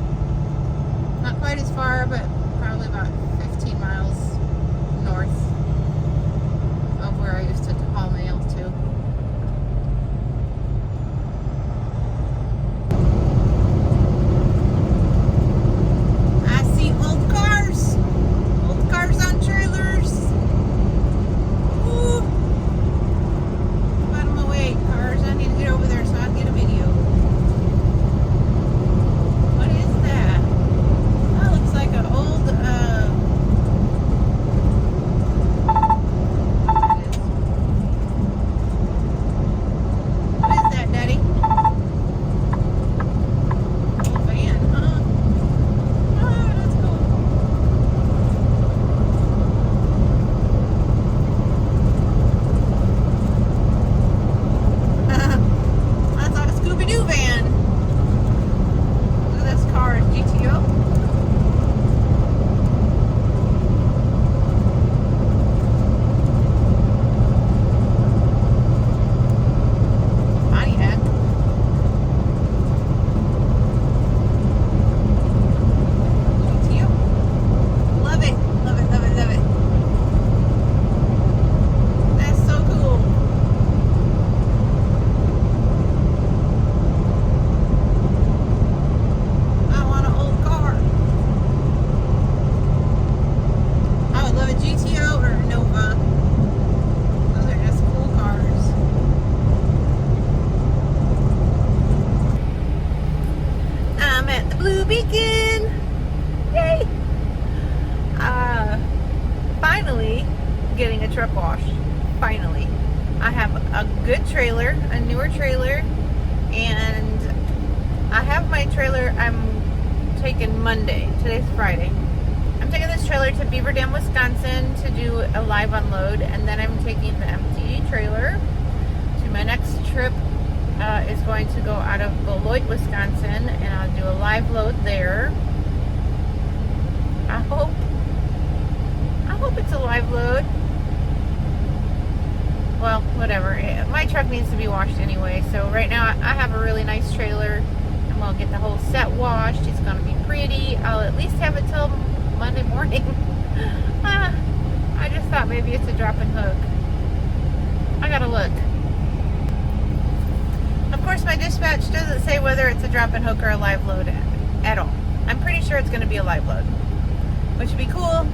Not quite as far, but probably about 15 miles north of where I used to haul mail to. I see old cars on trailers. Ooh. Out of my way, cars. I need to get over there so I can get a video. What is that? That looks like an old, what is that, Daddy? Old van, huh? Oh, that's cool. That's like a Scooby-Doo van. Look at this car, GTO. Pontiac. GTO. Love it, love it, love it, love it. That's so cool. I want an old car. I would love a GTO or a Nova. Those are just cool cars. I'm at the Blue Beacon. Yay! Finally getting a truck wash. Finally. I have a good trailer, a newer trailer, and I have my trailer I'm taking Monday. Today's Friday. I'm taking this trailer to Beaver Dam, Wisconsin to do a live unload, and then I'm taking the empty trailer to my next trip. Is going to go out of Beloit, Wisconsin, and I'll do a live load there. I hope it's a live load. Well, whatever. My truck needs to be washed anyway, so right now I have a really nice trailer, and we'll get the whole set washed. It's going to be pretty. I'll at least have it till Monday morning. I just thought maybe it's a drop and hook. I gotta look. Of course, my dispatch doesn't say whether it's a drop and hook or a live load at all. I'm pretty sure it's going to be a live load, which would be cool.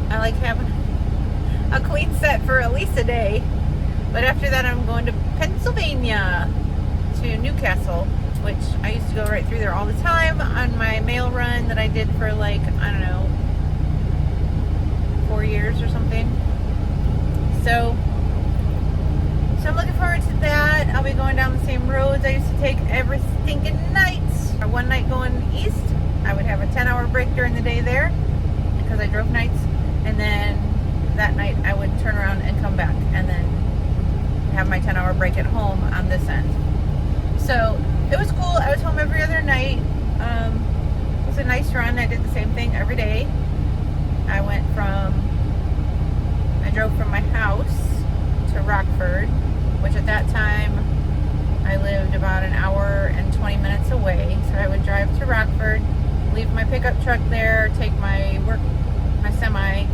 I like having a clean set for at least a day. But after that, I'm going to Pennsylvania, to Newcastle, which I used to go right through there all the time on my mail run that I did for like, I don't know, 4 years or something. So I'm looking forward to that. I'll be going down the same roads I used to take every stinking night. One night going east, I would have a 10-hour break during the day there because I drove nights, and then that night I would turn around and come back and then have my 10-hour break at home on this end. So it was cool. I was home every other night. It was a nice run. I did the same thing every day. I drove from my house to Rockford, which at that time I lived about an hour and 20 minutes away. So I would drive to Rockford, leave my pickup truck there, take my semi,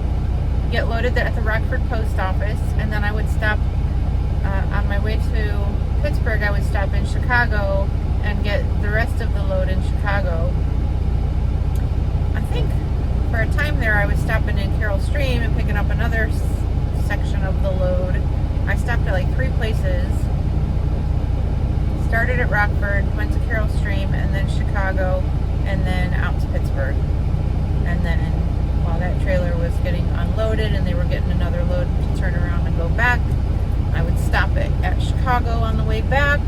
get loaded at the Rockford post office, and then I would stop on my way to Pittsburgh. I would stop in Chicago and get the rest of the load in Chicago. I think for a time there I was stopping in Carroll Stream and picking up another section of the load. I stopped at like 3 places. Started at Rockford, went to Carroll Stream, and then Chicago, and then out to Pittsburgh. And then while that trailer was getting unloaded and they were getting another load to turn around and go back, I would stop at Chicago on the way back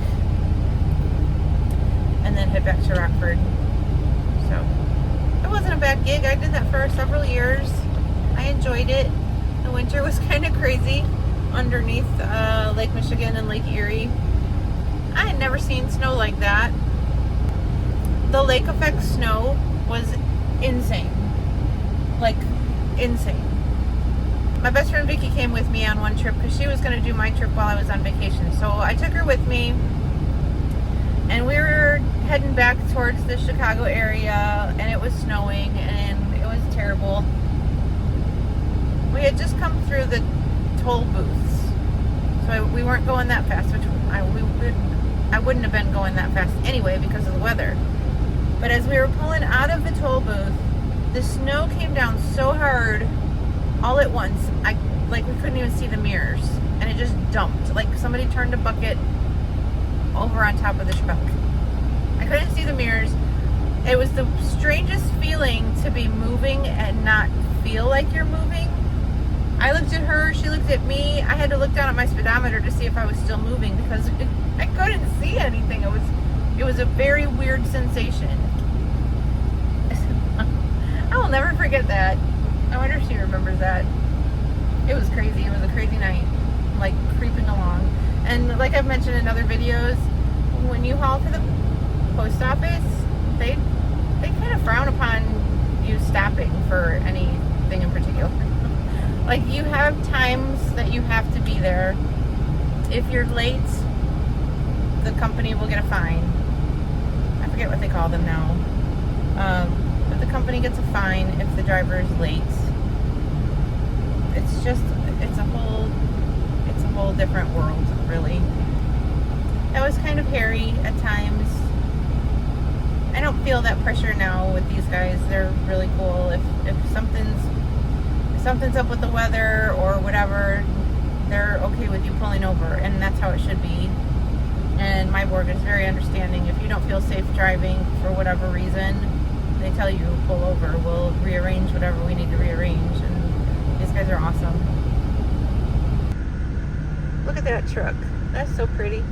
and then head back to Rockford. So it wasn't a bad gig. I did that for several years. I enjoyed it. The winter was kind of crazy underneath Lake Michigan and Lake Erie. I had never seen snow like that. The lake effect snow was insane. Like, insane. My best friend Vicky came with me on one trip because she was going to do my trip while I was on vacation. So I took her with me, and we were heading back towards the Chicago area, and it was snowing, and it was terrible. We had just come through the toll booths, so we weren't going that fast, which I wouldn't have been going that fast anyway because of the weather. But as we were pulling out of the toll booth, the snow came down so hard all at once. We couldn't even see the mirrors, and it just dumped. Like somebody turned a bucket over on top of the truck. I couldn't see the mirrors. It was the strangest feeling to be moving and not feel like you're moving. I looked at her, she looked at me. I had to look down at my speedometer to see if I was still moving because I couldn't see anything. It was a very weird sensation. I will never forget that. I wonder if she remembers that. It was crazy. It was a crazy night, like creeping along. And like I've mentioned in other videos, when you haul to the post office, they kind of frown upon you stopping for anything in particular. Like you have times that you have to be there. If you're late, the company will get a fine. I forget what they call them now. But the company gets a fine if the driver is late. It's a whole different world, really. That was kind of hairy at times. I don't feel that pressure now with these guys. They're really cool. If something's up with the weather or whatever, they're okay with you pulling over, and that's how it should be. And my board is very understanding. If you don't feel safe driving for whatever reason, they tell you pull over. We'll rearrange whatever we need to rearrange, and these guys are awesome. Look at that truck. That's so pretty.